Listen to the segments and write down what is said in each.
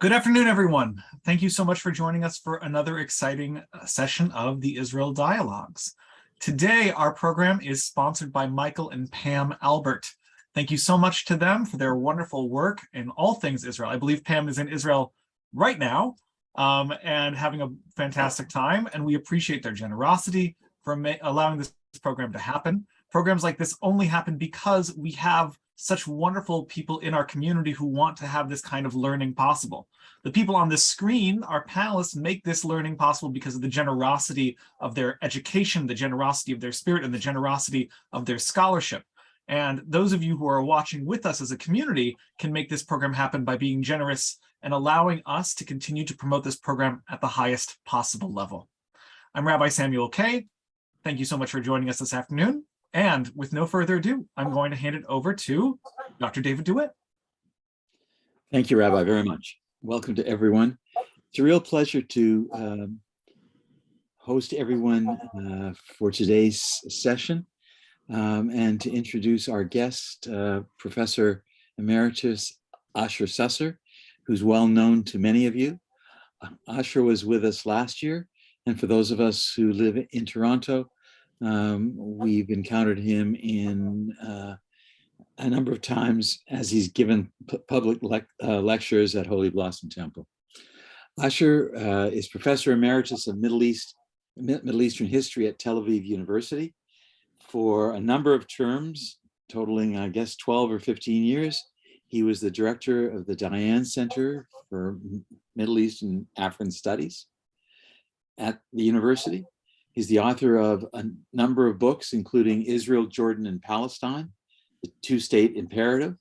Good afternoon, everyone. Thank you so much for joining us for another exciting session of the Israel Dialogues. Today, our program is sponsored by Michael and Pam Albert. Thank you so much to them for their wonderful work in all things Israel. I believe Pam is in Israel right now and having a fantastic time, and we appreciate their generosity for allowing this program to happen. Programs like this only happen because we have such wonderful people in our community who want to have this kind of learning possible. The people on this screen, our panelists, make this learning possible because of the generosity of their education, the generosity of their spirit, and the generosity of their scholarship. And those of you who are watching with us as a community can make this program happen by being generous and allowing us to continue to promote this program at the highest possible level. I'm Rabbi Samuel Kay. Thank you so much for joining us this afternoon. And with no further ado, I'm going to hand it over to Dr. David DeWitt. Thank you, Rabbi, very much. Welcome to everyone. It's a real pleasure to host everyone for today's session and to introduce our guest, Professor Emeritus Asher Susser, who's well known to many of you. Asher was with us last year, and for those of us who live in Toronto, we've encountered him in a number of times as he's given public lectures at Holy Blossom Temple. Asher is Professor Emeritus of Middle Eastern History at Tel Aviv University. For a number of terms, totaling, I guess, 12 or 15 years, he was the director of the Dayan Center for Middle East and African Studies at the university. He's the author of a number of books, including Israel, Jordan, and Palestine, the two-state imperative.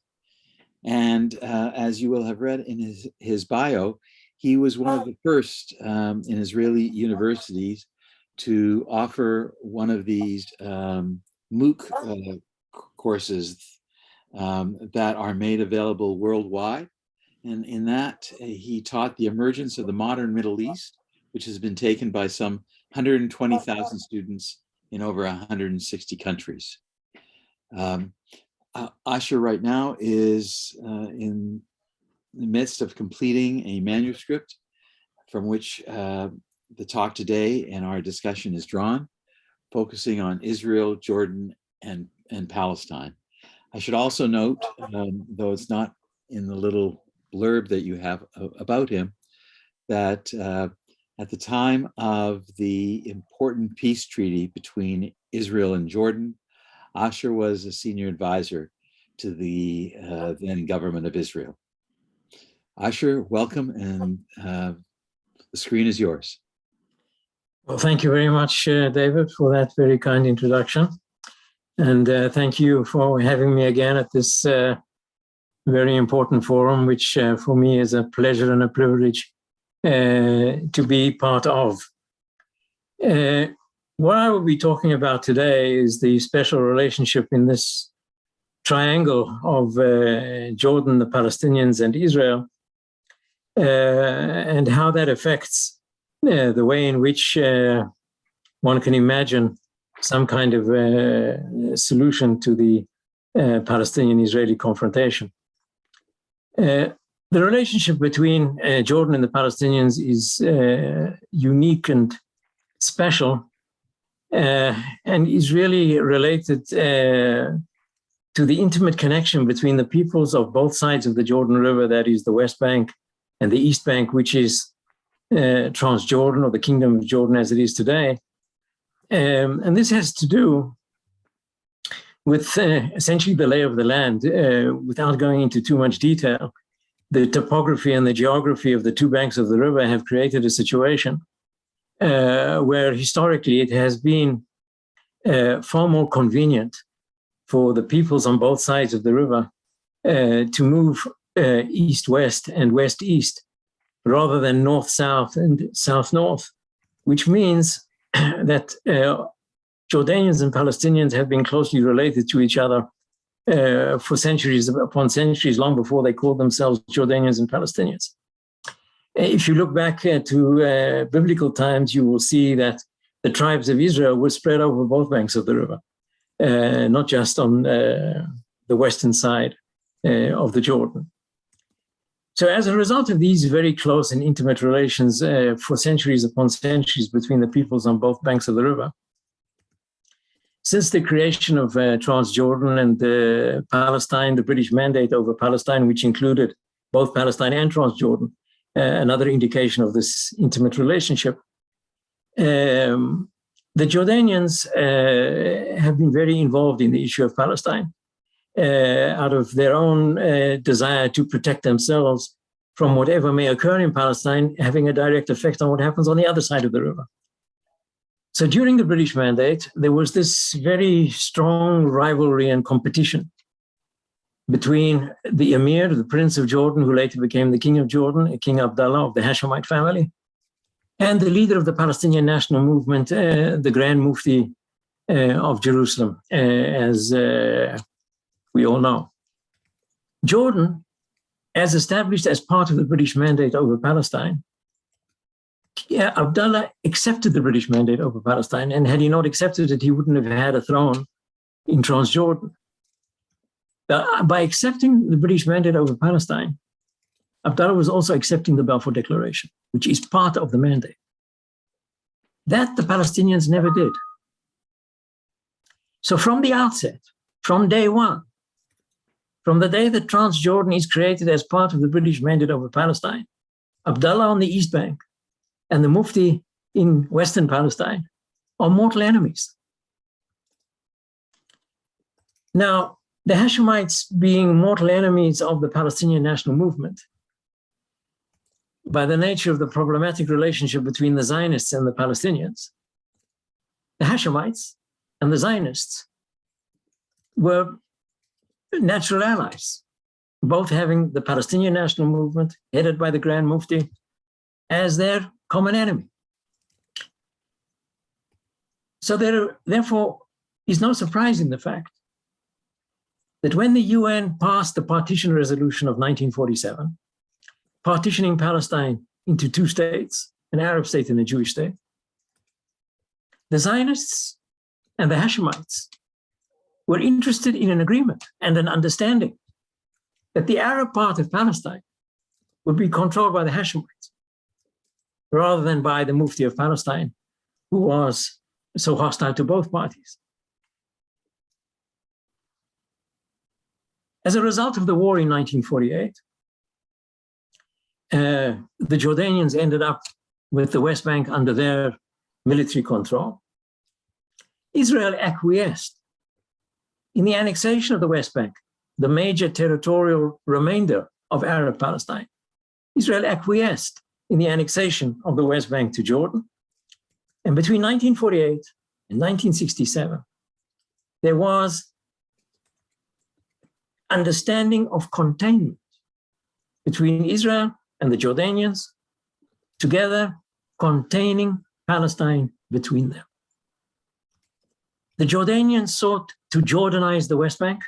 And as you will have read in his bio, he was one of the first in Israeli universities to offer one of these MOOC courses that are made available worldwide. And in that, he taught the emergence of the modern Middle East, which has been taken by some 120,000 students in over 160 countries. Asher right now is in the midst of completing a manuscript from which the talk today and our discussion is drawn, focusing on Israel, Jordan, and Palestine. I should also note, though it's not in the little blurb that you have about him, that at the time of the important peace treaty between Israel and Jordan, Asher was a senior advisor to the then government of Israel. Asher, welcome, and the screen is yours. Well, thank you very much, David, for that very kind introduction. And thank you for having me again at this very important forum, which for me is a pleasure and a privilege to be part of. What I will be talking about today is the special relationship in this triangle of Jordan, the Palestinians, and Israel, and how that affects the way in which one can imagine some kind of solution to the Palestinian-Israeli confrontation. The relationship between Jordan and the Palestinians is unique and special, and is really related to the intimate connection between the peoples of both sides of the Jordan River, that is the West Bank and the East Bank, which is Transjordan, or the Kingdom of Jordan as it is today. And this has to do with essentially the lay of the land. Without going into too much detail, the topography and the geography of the two banks of the river have created a situation where historically it has been far more convenient for the peoples on both sides of the river to move east-west and west-east rather than north-south and south-north, which means that Jordanians and Palestinians have been closely related to each other for centuries upon centuries, long before they called themselves Jordanians and Palestinians. If you look back to biblical times, you will see that the tribes of Israel were spread over both banks of the river, not just on the western side of the Jordan. So as a result of these very close and intimate relations for centuries upon centuries between the peoples on both banks of the river, since the creation of Transjordan and Palestine, the British mandate over Palestine, which included both Palestine and Transjordan, another indication of this intimate relationship, the Jordanians have been very involved in the issue of Palestine out of their own desire to protect themselves from whatever may occur in Palestine, having a direct effect on what happens on the other side of the river. So during the British mandate, there was this very strong rivalry and competition between the Emir, the Prince of Jordan, who later became the King of Jordan, King Abdullah of the Hashemite family, and the leader of the Palestinian National Movement, the Grand Mufti of Jerusalem, as we all know. Jordan, as established as part of the British mandate over Palestine, Abdullah accepted the British mandate over Palestine, and had he not accepted it, he wouldn't have had a throne in Transjordan. By accepting the British mandate over Palestine, Abdullah was also accepting the Balfour Declaration, which is part of the mandate. That the Palestinians never did. So from the outset, from day one, from the day that Transjordan is created as part of the British mandate over Palestine, Abdullah on the East Bank and the Mufti in Western Palestine are mortal enemies. Now, the Hashemites being mortal enemies of the Palestinian National Movement, by the nature of the problematic relationship between the Zionists and the Palestinians, the Hashemites and the Zionists were natural allies, both having the Palestinian National Movement, headed by the Grand Mufti, as their common enemy. So there, therefore, is no surprise in the fact that when the UN passed the partition resolution of 1947, partitioning Palestine into two states, an Arab state and a Jewish state, the Zionists and the Hashemites were interested in an agreement and an understanding that the Arab part of Palestine would be controlled by the Hashemites, rather than by the Mufti of Palestine, who was so hostile to both parties. As a result of the war in 1948, the Jordanians ended up with the West Bank under their military control. Israel acquiesced in the annexation of the West Bank, the major territorial remainder of Arab Palestine. Israel acquiesced in the annexation of the West Bank to Jordan. And between 1948 and 1967, there was understanding of containment between Israel and the Jordanians, together containing Palestine between them. The Jordanians sought to Jordanize the West Bank.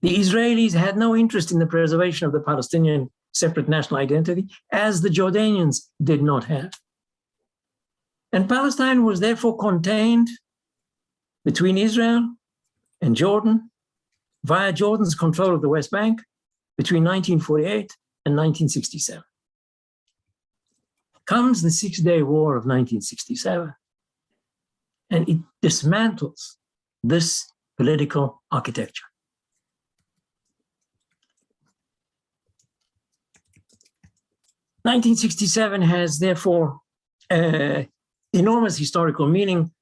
The Israelis had no interest in the preservation of the Palestinian separate national identity, as the Jordanians did not have. And Palestine was therefore contained between Israel and Jordan via Jordan's control of the West Bank between 1948 and 1967. Comes the Six-Day War of 1967, and it dismantles this political architecture. (1967) has therefore enormous historical meaning,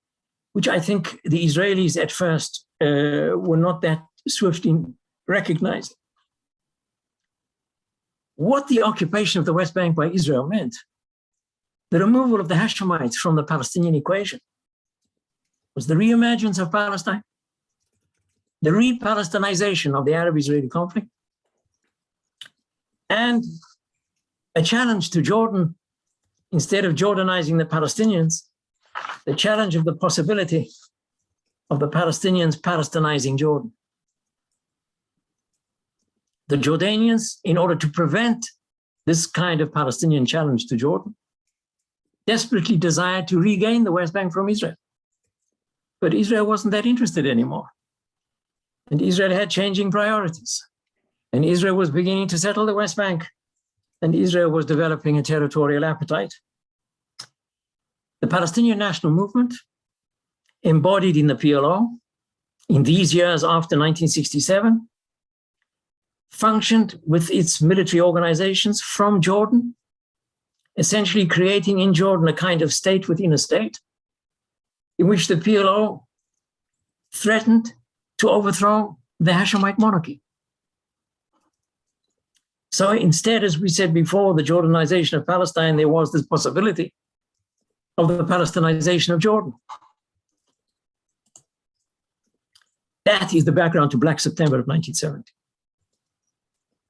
which I think the Israelis at first were not that swift in recognizing. What the occupation of the West Bank by Israel meant, the removal of the Hashemites from the Palestinian equation, was the reemergence of Palestine, the re-Palestinization of the Arab-Israeli conflict, and a challenge to Jordan, instead of Jordanizing the Palestinians, the challenge of the possibility of the Palestinians Palestinizing Jordan. The Jordanians, in order to prevent this kind of Palestinian challenge to Jordan, desperately desired to regain the West Bank from Israel. But Israel wasn't that interested anymore. And Israel had changing priorities. And Israel was beginning to settle the West Bank, and Israel was developing a territorial appetite. The Palestinian National Movement, embodied in the PLO in these years after 1967, functioned with its military organizations from Jordan, essentially creating in Jordan a kind of state within a state, in which the PLO threatened to overthrow the Hashemite monarchy. So instead, as we said before, the Jordanization of Palestine, there was this possibility of the Palestinization of Jordan. That is the background to Black September of 1970.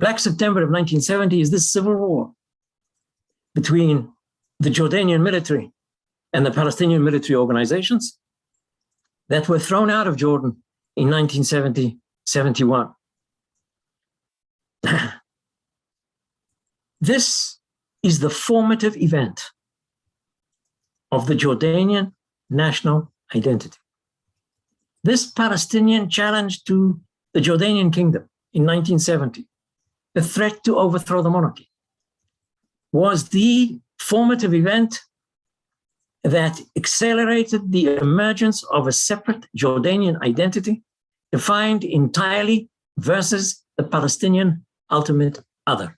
Black September of 1970 is this civil war between the Jordanian military and the Palestinian military organizations that were thrown out of Jordan in 1970-71. This is the formative event of the Jordanian national identity. This Palestinian challenge to the Jordanian kingdom in 1970, the threat to overthrow the monarchy, was the formative event that accelerated the emergence of a separate Jordanian identity defined entirely versus the Palestinian ultimate other.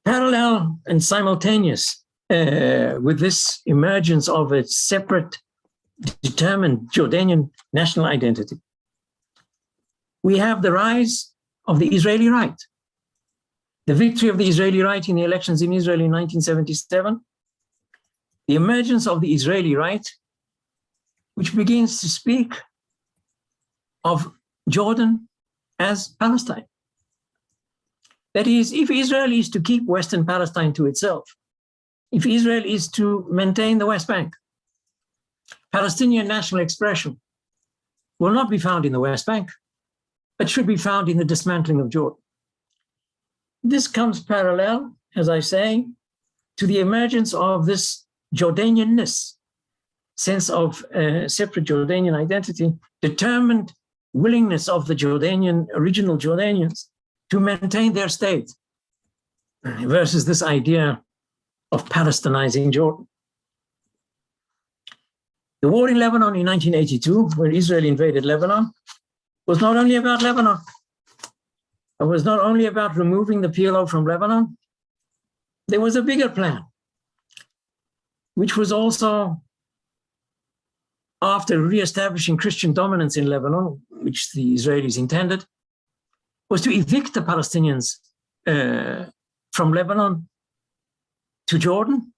Parallel and simultaneous with this emergence of a separate, determined Jordanian national identity, we have the rise of the Israeli right. The victory of the Israeli right in the elections in Israel in 1977, the emergence of the Israeli right, which begins to speak of Jordan as Palestine. That is, if Israel is to keep Western Palestine to itself, if Israel is to maintain the West Bank, Palestinian national expression will not be found in the West Bank, but should be found in the dismantling of Jordan. This comes parallel, as I say, to the emergence of this Jordanianness, sense of separate Jordanian identity, determined willingness of the original Jordanians to maintain their state versus this idea of Palestinizing Jordan. The war in Lebanon in 1982, where Israel invaded Lebanon, was not only about Lebanon. It was not only about removing the PLO from Lebanon. There was a bigger plan, which was also, after reestablishing Christian dominance in Lebanon, which the Israelis intended, was to evict the Palestinians from Lebanon to Jordan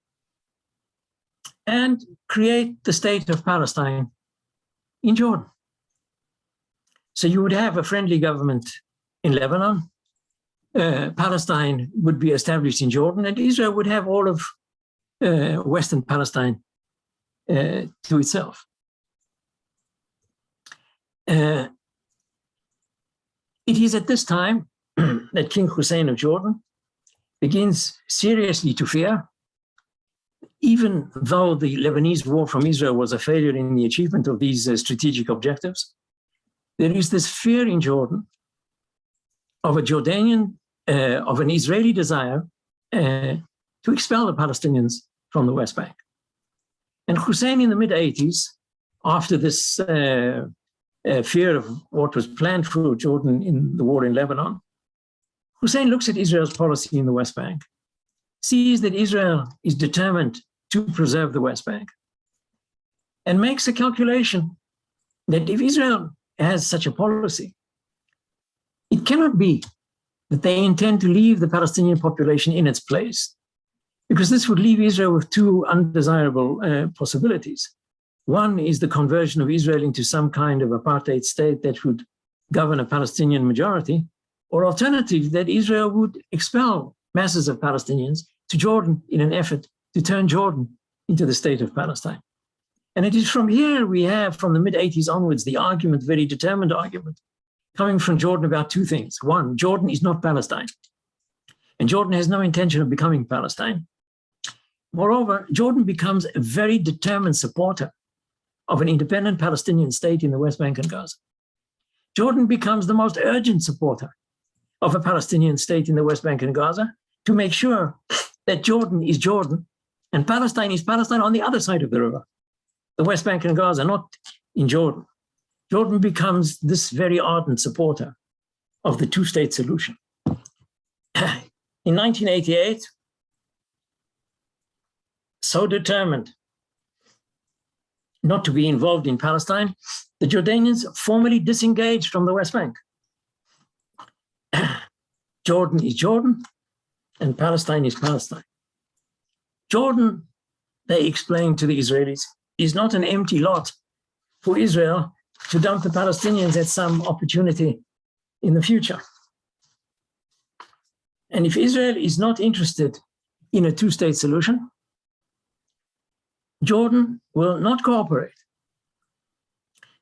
and create the state of Palestine in Jordan. So you would have a friendly government in Lebanon, Palestine would be established in Jordan, and Israel would have all of Western Palestine to itself. It is at this time that King Hussein of Jordan begins seriously to fear, even though the Lebanese war from Israel was a failure in the achievement of these strategic objectives, there is this fear in Jordan of a Jordanian, of an Israeli desire to expel the Palestinians from the West Bank. And Hussein in the mid-80s, after this fear of what was planned for Jordan in the war in Lebanon, Hussein looks at Israel's policy in the West Bank, sees that Israel is determined to preserve the West Bank, and makes a calculation that if Israel has such a policy, it cannot be that they intend to leave the Palestinian population in its place, because this would leave Israel with two undesirable possibilities. One is the conversion of Israel into some kind of apartheid state that would govern a Palestinian majority, or alternative, that Israel would expel masses of Palestinians to Jordan in an effort to turn Jordan into the state of Palestine. And it is from here we have, from the mid-80s onwards, the argument, very determined argument, coming from Jordan about two things. One, Jordan is not Palestine, and Jordan has no intention of becoming Palestine. Moreover, Jordan becomes a very determined supporter of an independent Palestinian state in the West Bank and Gaza. Jordan becomes the most urgent supporter of a Palestinian state in the West Bank and Gaza to make sure that Jordan is Jordan and Palestine is Palestine on the other side of the river, the West Bank and Gaza, not in Jordan. Jordan becomes this very ardent supporter of the two-state solution. In 1988, so determined not to be involved in Palestine, the Jordanians formally disengaged from the West Bank. Jordan is Jordan and Palestine is Palestine. Jordan, they explained to the Israelis, is not an empty lot for Israel to dump the Palestinians at some opportunity in the future. And if Israel is not interested in a two-state solution, Jordan will not cooperate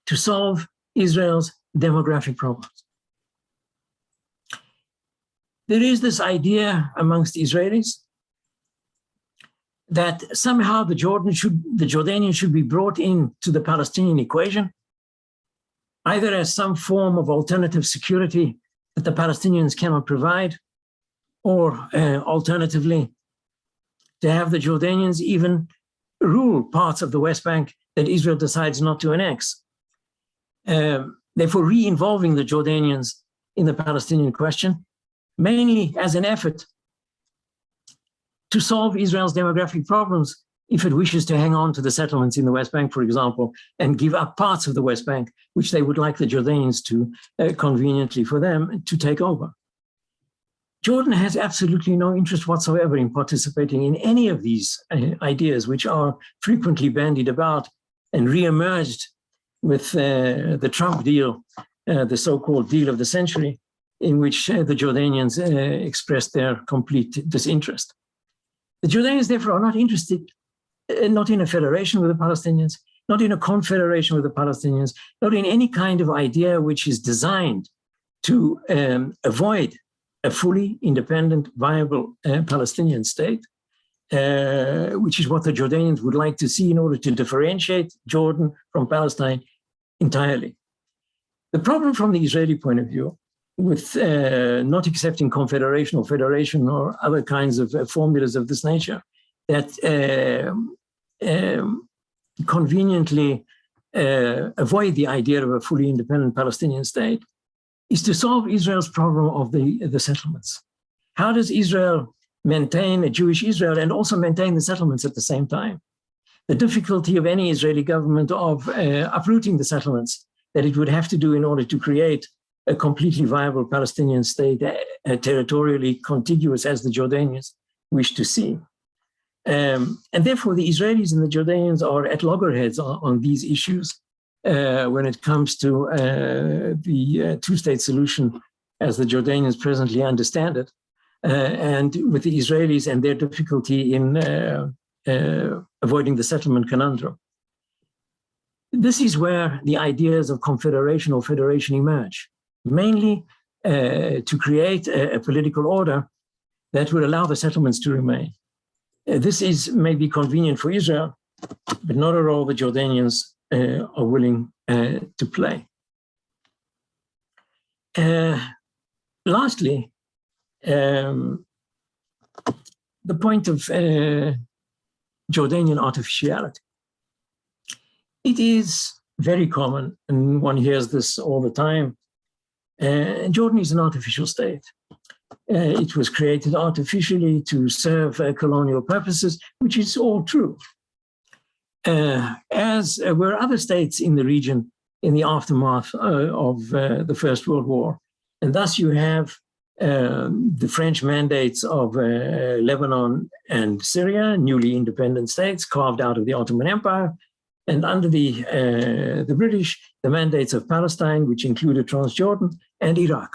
to solve Israel's demographic problems. There is this idea amongst Israelis that somehow the Jordanians should be brought into the Palestinian equation, either as some form of alternative security that the Palestinians cannot provide, or alternatively, to have the Jordanians even rule parts of the West Bank that Israel decides not to annex. Therefore, re-involving the Jordanians in the Palestinian question, mainly as an effort to solve Israel's demographic problems if it wishes to hang on to the settlements in the West Bank, for example, and give up parts of the West Bank, which they would like the Jordanians to, conveniently for them, to take over. Jordan has absolutely no interest whatsoever in participating in any of these ideas, which are frequently bandied about and re-emerged with the Trump deal, the so-called deal of the century, in which the Jordanians expressed their complete disinterest. The Jordanians, therefore, are not interested, not in a federation with the Palestinians, not in a confederation with the Palestinians, not in any kind of idea which is designed to avoid a fully independent, viable Palestinian state, which is what the Jordanians would like to see in order to differentiate Jordan from Palestine entirely. The problem from the Israeli point of view, with not accepting confederation or federation or other kinds of formulas of this nature, that conveniently avoid the idea of a fully independent Palestinian state, is to solve Israel's problem of the settlements. How does Israel maintain a Jewish Israel and also maintain the settlements at the same time? The difficulty of any Israeli government of uprooting the settlements that it would have to do in order to create a completely viable Palestinian state, territorially contiguous as the Jordanians wish to see. And therefore, the Israelis and the Jordanians are at loggerheads on these issues when it comes to the two-state solution as the Jordanians presently understand it, and with the Israelis and their difficulty in avoiding the settlement conundrum. This is where the ideas of confederation or federation emerge, mainly to create a political order that would allow the settlements to remain. This is maybe convenient for Israel, but not at all the Jordanians are willing to play. Lastly, the point of Jordanian artificiality. It is very common, and one hears this all the time. Jordan is an artificial state. It was created artificially to serve colonial purposes, which is all true. As were other states in the region in the aftermath of the First World War. And thus you have the French mandates of Lebanon and Syria, newly independent states carved out of the Ottoman Empire, and under the British, the mandates of Palestine, which included Transjordan, and Iraq.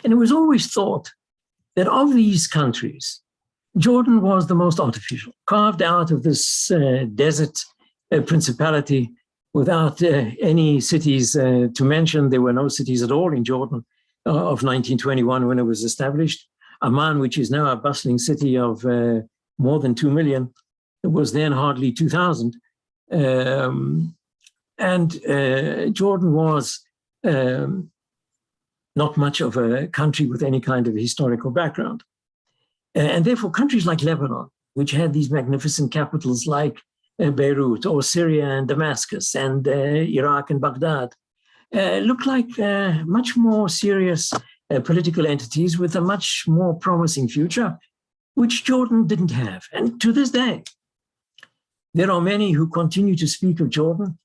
And it was always thought that of these countries, Jordan was the most artificial, carved out of this desert principality without any cities to mention. There were no cities at all in Jordan of 1921 when it was established. Amman, which is now a bustling city of more than 2 million, it was then hardly 2,000. And Jordan was not much of a country with any kind of historical background. And therefore, countries like Lebanon, which had these magnificent capitals like Beirut, or Syria and Damascus, and Iraq and Baghdad, looked like much more serious political entities with a much more promising future, which Jordan didn't have. And to this day, there are many who continue to speak of Jordan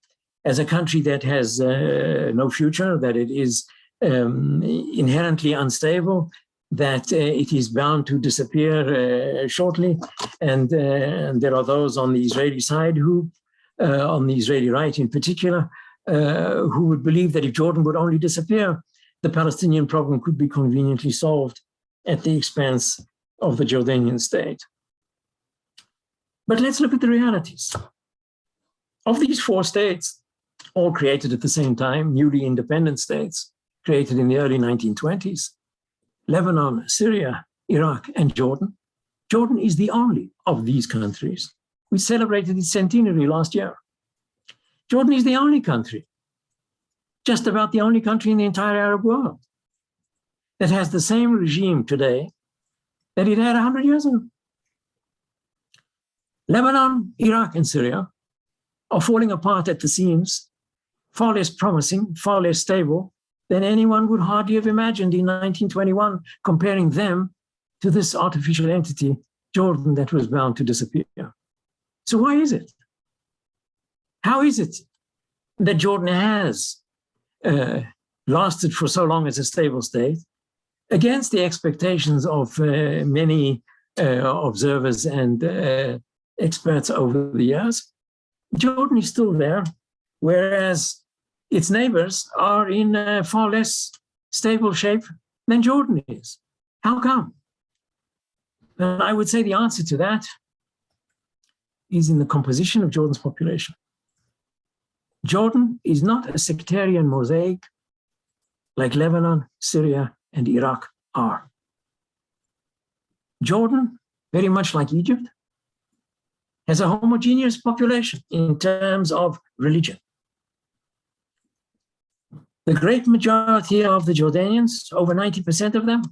as a country that has no future, that it is inherently unstable, that it is bound to disappear shortly. And there are those on the Israeli side who, on the Israeli right in particular, who would believe that if Jordan would only disappear, the Palestinian problem could be conveniently solved at the expense of the Jordanian state. But let's look at the realities. Of these four states, all created at the same time, newly independent states, created in the early 1920s, Lebanon, Syria, Iraq, and Jordan. Jordan is the only of these countries. We celebrated its centenary last year. Jordan is the only country, just about the only country in the entire Arab world, that has the same regime today that it had 100 years ago. Lebanon, Iraq, and Syria are falling apart at the seams, far less promising, far less stable than anyone would hardly have imagined in 1921, comparing them to this artificial entity, Jordan, that was bound to disappear. So why is it? How is it that Jordan has lasted for so long as a stable state against the expectations of many observers and experts over the years? Jordan is still there, whereas its neighbors are in far less stable shape than Jordan is. How come? And I would say the answer to that is in the composition of Jordan's population. Jordan is not a sectarian mosaic like Lebanon, Syria, and Iraq are. Jordan, very much like Egypt, has a homogeneous population in terms of religion. The great majority of the Jordanians, over 90% of them,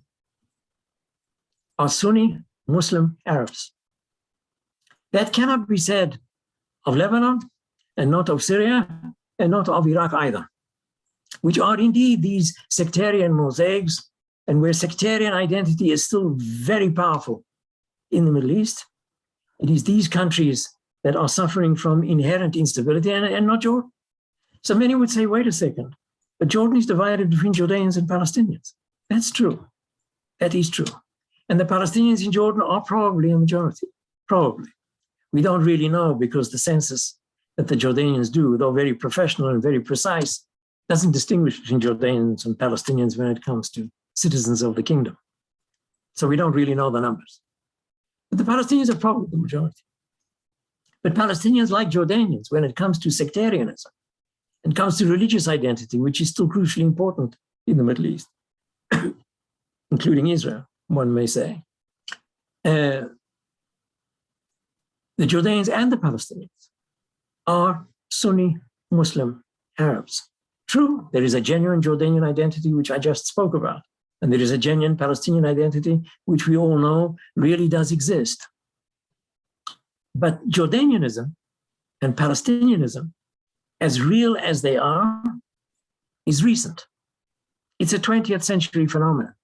are Sunni Muslim Arabs. That cannot be said of Lebanon, and not of Syria, and not of Iraq either, which are indeed these sectarian mosaics, and where sectarian identity is still very powerful in the Middle East. It is these countries that are suffering from inherent instability, and not Jordan. So many would say, wait a second, but Jordan is divided between Jordanians and Palestinians. That's true. That is true. And the Palestinians in Jordan are probably a majority, probably. We don't really know, because the census that the Jordanians do, though very professional and very precise, doesn't distinguish between Jordanians and Palestinians when it comes to citizens of the kingdom. So we don't really know the numbers. But the Palestinians are probably the majority. But Palestinians, like Jordanians, when it comes to sectarianism, and comes to religious identity, which is still crucially important in the Middle East, including Israel, one may say, the Jordanians and the Palestinians are Sunni Muslim Arabs. True, there is a genuine Jordanian identity, which I just spoke about, and there is a genuine Palestinian identity, which we all know really does exist. But Jordanianism and Palestinianism, as real as they are, is recent. It's a 20th century phenomenon.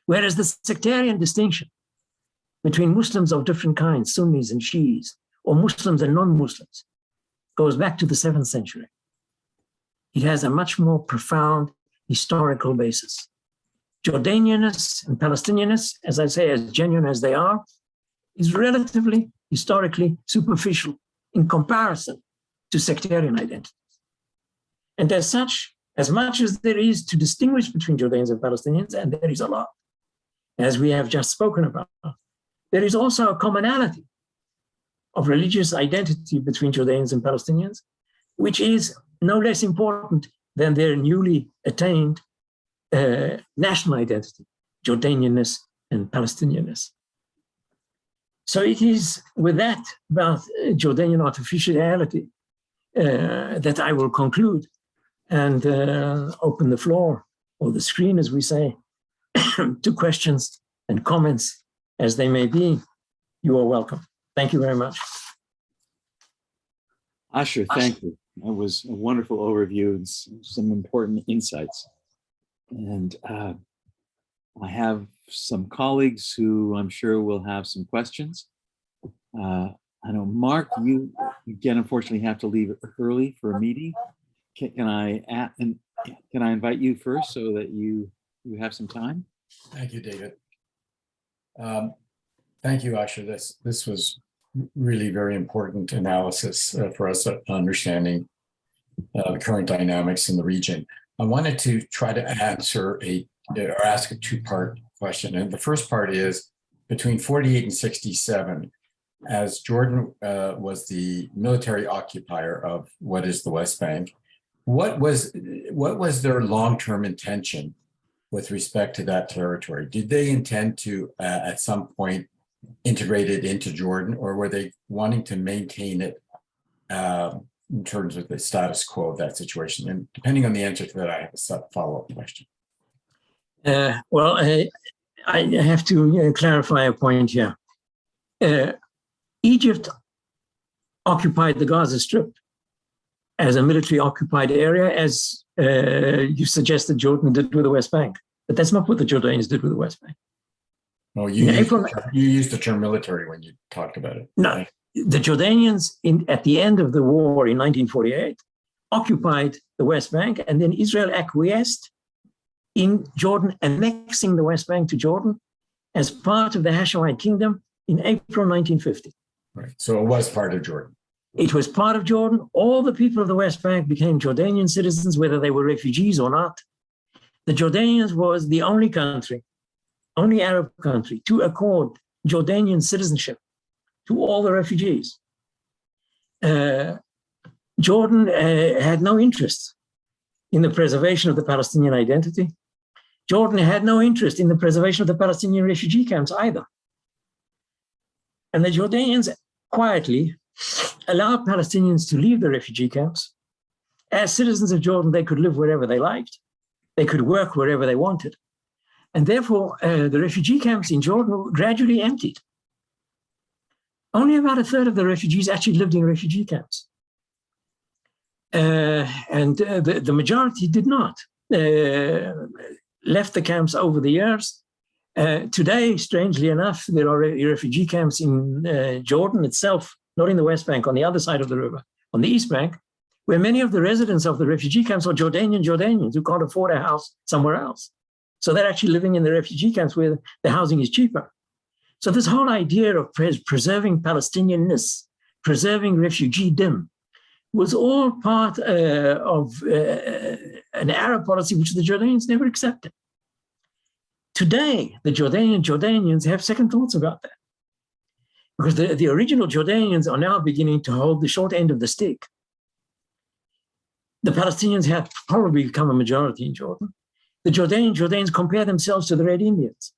Whereas the sectarian distinction between Muslims of different kinds, Sunnis and Shiis, or Muslims and non-Muslims, goes back to the 7th century. It has a much more profound historical basis. Jordanianness and Palestinianness, as I say, as genuine as they are, is relatively, historically superficial in comparison to sectarian identities. And as such, as much as there is to distinguish between Jordanians and Palestinians, and there is a lot, as we have just spoken about, there is also a commonality of religious identity between Jordanians and Palestinians, which is no less important than their newly attained national identity, Jordanianness and Palestinianness. So it is with that about Jordanian artificiality that I will conclude and open the floor, or the screen, as we say, to questions and comments as they may be. You are welcome. Thank you very much. Asher, thank you. That was a wonderful overview and some important insights. And I have some colleagues who I'm sure will have some questions. I know, Mark, you again, unfortunately, have to leave early for a meeting. Can I invite you first so that you have some time? Thank you, David. Thank you, Asher. This was really very important analysis for us understanding the current dynamics in the region. I wanted to try to answer or ask a two-part question. And the first part is, between 48 and 67, as Jordan was the military occupier of what is the West Bank, what was their long-term intention with respect to that territory? Did they intend to, at some point, integrate it into Jordan, or were they wanting to maintain it in terms of the status quo of that situation? And depending on the answer to that, I have a follow-up question. Well, I have to clarify a point here. Egypt occupied the Gaza Strip as a military occupied area, as you suggested Jordan did with the West Bank. But that's not what the Jordanians did with the West Bank. Oh, you used the term military when you talked about it. No, the Jordanians at the end of the war in 1948 occupied the West Bank, and then Israel acquiesced in Jordan, annexing the West Bank to Jordan as part of the Hashemite kingdom in April 1950. Right. So it was part of Jordan. It was part of Jordan. All the people of the West Bank became Jordanian citizens, whether they were refugees or not. The Jordanians was the only country, only Arab country, to accord Jordanian citizenship to all the refugees. Jordan had no interest in the preservation of the Palestinian identity. Jordan had no interest in the preservation of the Palestinian refugee camps either. And the Jordanians quietly allowed Palestinians to leave the refugee camps. As citizens of Jordan, they could live wherever they liked. They could work wherever they wanted. And therefore, the refugee camps in Jordan gradually emptied. Only about a third of the refugees actually lived in refugee camps. And the majority did not. Left the camps over the years. Today, strangely enough, there are refugee camps in Jordan itself, not in the West Bank, on the other side of the river, on the East Bank, where many of the residents of the refugee camps are Jordanians who can't afford a house somewhere else. So they're actually living in the refugee camps where the housing is cheaper. So this whole idea of preserving Palestinianness, preserving refugee-dom, was all part of an Arab policy which the Jordanians never accepted. Today, the Jordanians have second thoughts about that, because the original Jordanians are now beginning to hold the short end of the stick. The Palestinians have probably become a majority in Jordan. The Jordanians compare themselves to the Red Indians.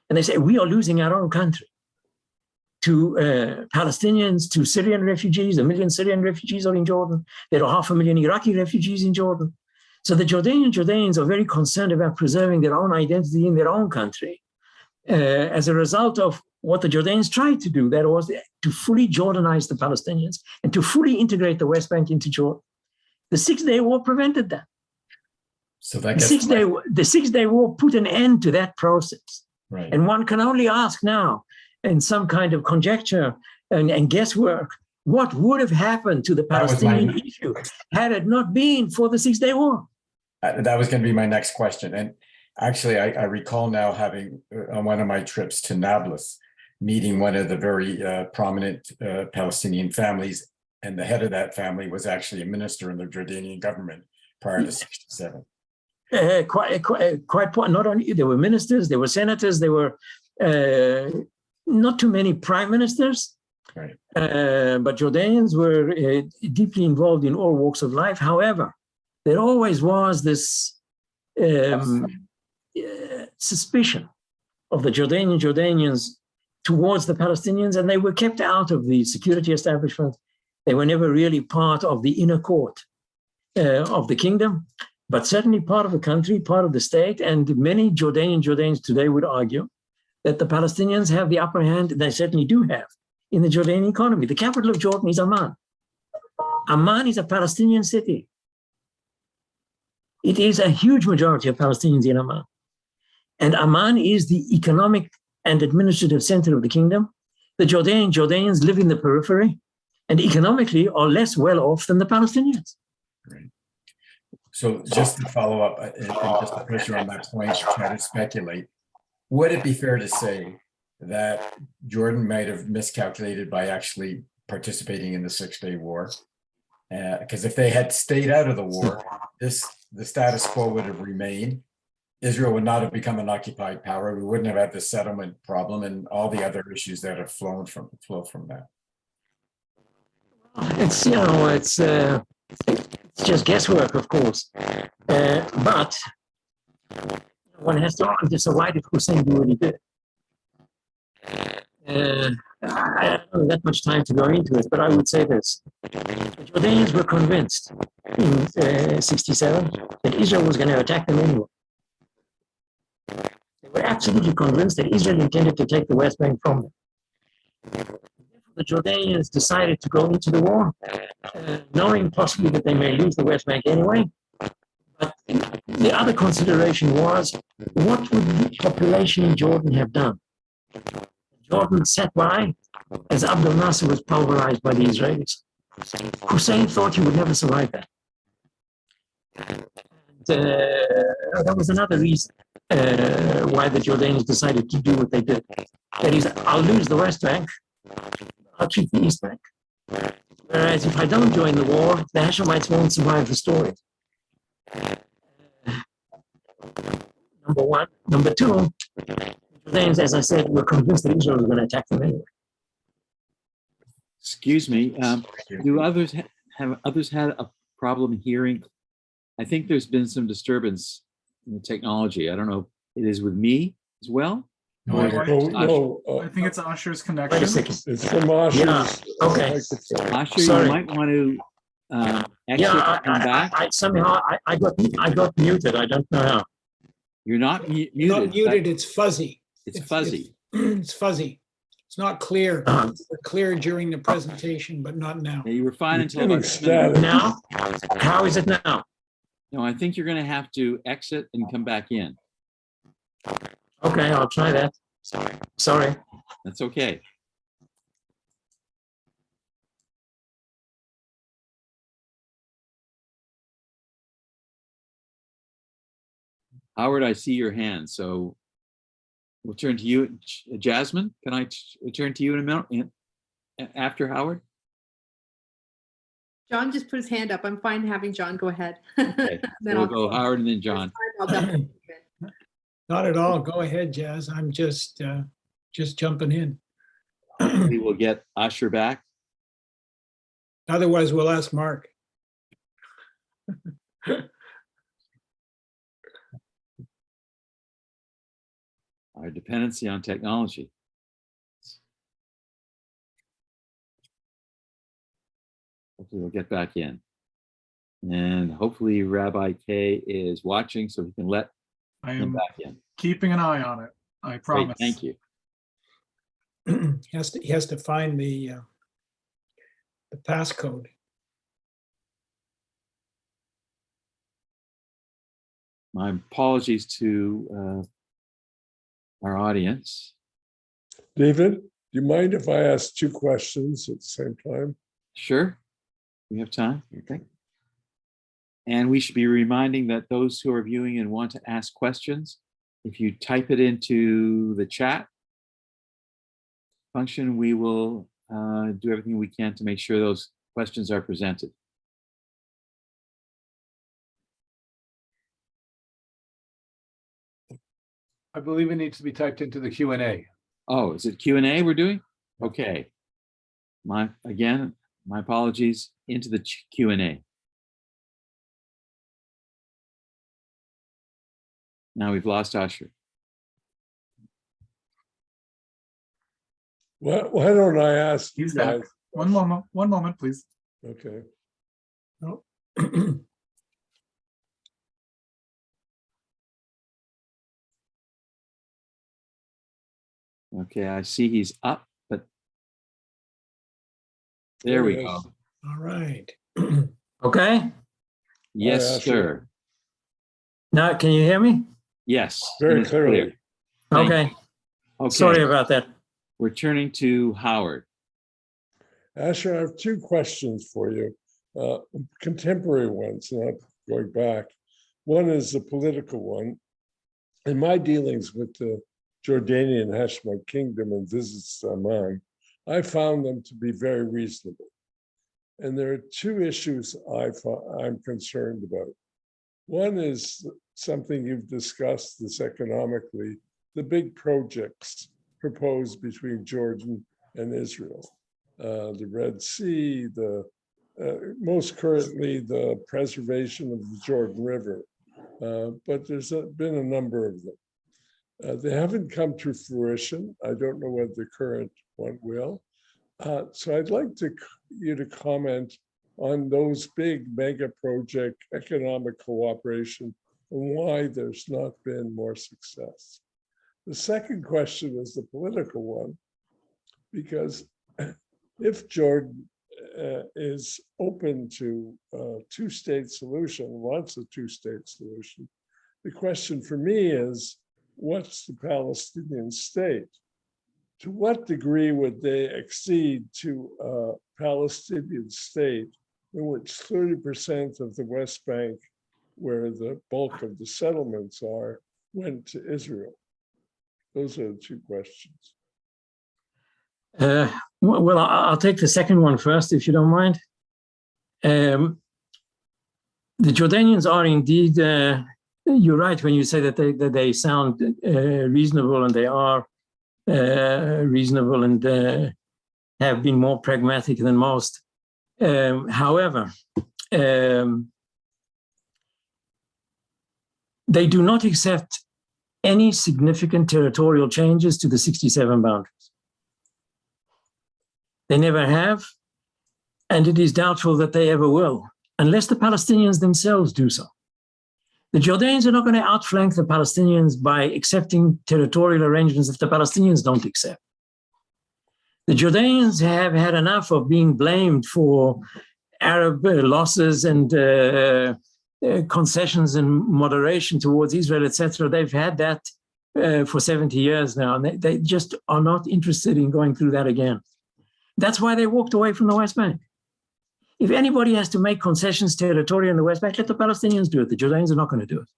And they say, we are losing our own country to Palestinians, to Syrian refugees. 1 million Syrian refugees are in Jordan. There are 500,000 Iraqi refugees in Jordan. So the Jordanians are very concerned about preserving their own identity in their own country as a result of what the Jordanians tried to do, that was to fully Jordanize the Palestinians and to fully integrate the West Bank into Jordan. The Six-Day War prevented that. So that the Six-Day War put an end to that process. Right. And one can only ask now, in some kind of conjecture and guesswork, what would have happened to the Palestinian issue had it not been for the Six-Day War? That was going to be my next question. And actually, I recall now having, on one of my trips to Nablus, meeting one of the very prominent Palestinian families. And the head of that family was actually a minister in the Jordanian government prior to 67. Quite not only, there were ministers, there were senators, there were not too many prime ministers, right. But Jordanians were deeply involved in all walks of life. However, there always was this suspicion of the Jordanians towards the Palestinians, and they were kept out of the security establishment. They were never really part of the inner court of the kingdom, but certainly part of the country, part of the state. And many Jordanians today would argue that the Palestinians have the upper hand. They certainly do have in the Jordanian economy. The capital of Jordan is Amman. Amman is a Palestinian city. It is a huge majority of Palestinians in Amman. And Amman is the economic and administrative center of the kingdom. The Jordanians live in the periphery and economically are less well off than the Palestinians. Right. So just to follow up and just to push you on that point, try to speculate, would it be fair to say that Jordan might have miscalculated by actually participating in the Six-Day War? Because if they had stayed out of the war, the status quo would have remained. Israel would not have become an occupied power. We wouldn't have had the settlement problem and all the other issues that have flow from that. It's it's just guesswork, of course. But one has to argue, so why did Hussein do what he did? I don't have that much time to go into it, but I would say this. The Jordanians were convinced in 67 that Israel was going to attack them anyway. They were absolutely convinced that Israel intended to take the West Bank from them. The Jordanians decided to go into the war, knowing possibly that they may lose the West Bank anyway. But the other consideration was, what would the population in Jordan have done? Jordan sat by as Abdel Nasser was pulverized by the Israelis. Hussein thought he would never survive that. That was another reason why the Jordanians decided to do what they did. That is, I'll lose the West Bank, I'll keep the East Bank. Whereas if I don't join the war, the Hashemites won't survive the story. Number one. Number two, the Jordanians, as I said, were convinced that Israel was going to attack them anyway. Excuse me. Do others have others had a problem hearing? I think there's been some disturbance in the technology. I don't know if it is with me as well. No, I think it's Asher's Wait a connection. second. It's from Asher's. Yeah, okay. Asher, Sorry. you might want to exit and come back. I somehow got muted. I don't know how. You're not muted. Not muted, it's fuzzy. It's fuzzy. It's fuzzy. It's not clear. Uh-huh. It's clear during the presentation, but not now. Yeah, you were fine until Getting about 10 minutes. static. Now? How is it now? No, I think you're going to have to exit and come back in. Okay, I'll try that. Sorry. That's okay. Howard, I see your hand, so we'll turn to you. Jasmine, can I turn to you in a minute after Howard? John just put his hand up. I'm fine having John go ahead. Okay, Then we'll I'll go Howard and then John. I'll definitely do it. Not at all. Go ahead, Jazz. I'm just jumping in. We will get Asher back. Otherwise, we'll ask Mark. Our dependency on technology. Hopefully we'll get back in. And hopefully Rabbi K is watching so he can let I him am back in. keeping an eye on it. I Great, promise. thank you. He has to find the passcode. My apologies to our audience. David, do you mind if I ask 2 questions at the same time? Sure, we have time. Okay. And we should be reminding that those who are viewing and want to ask questions, if you type it into the chat function, we will do everything we can to make sure those questions are presented. I believe it needs to be typed into the Q&A. Oh, is it Q&A we're doing? Okay. My apologies, into the Q&A. Now we've lost Asher. Why don't I ask you He's back. guys? One moment, please. Okay. Oh. Okay, I see he's up, but there we There he go. is. All right. Okay. Yes, Asher. sir. Now, can you hear me? Yes. Very and it's clear. clearly. Thank Okay. you. Okay. Sorry about that. We're turning to Howard. Asher, I have two questions for you, contemporary ones, not going back. One is a political one. In my dealings with the Jordanian Hashemite Kingdom and visits to Amman, I found them to be very reasonable. And there are two issues I'm concerned about. One is something you've discussed, this economically, the big projects proposed between Jordan and Israel. The Red Sea, most currently the preservation of the Jordan River. But there's been a number of them. They haven't come to fruition. I don't know whether the current one will. So I'd like you to comment on those big mega project economic cooperation and why there's not been more success. The second question is the political one, because if Jordan is open to a two-state solution, wants a two-state solution, the question for me is, what's the Palestinian state? To what degree would they accede to a Palestinian state in which 30% of the West Bank, where the bulk of the settlements are, went to Israel? Those are the two questions. Well, I'll take the second one first, if you don't mind. The Jordanians are indeed, you're right when you say that they sound reasonable, and they are reasonable and have been more pragmatic than most. However, they do not accept any significant territorial changes to the 67 boundaries. They never have, and it is doubtful that they ever will, unless the Palestinians themselves do so. The Jordanians are not going to outflank the Palestinians by accepting territorial arrangements that the Palestinians don't accept. The Jordanians have had enough of being blamed for Arab losses and concessions and moderation towards Israel, etc. They've had that for 70 years now, and they just are not interested in going through that again. That's why they walked away from the West Bank. If anybody has to make concessions territorially in the West Bank, let the Palestinians do it. The Jordanians are not going to do it.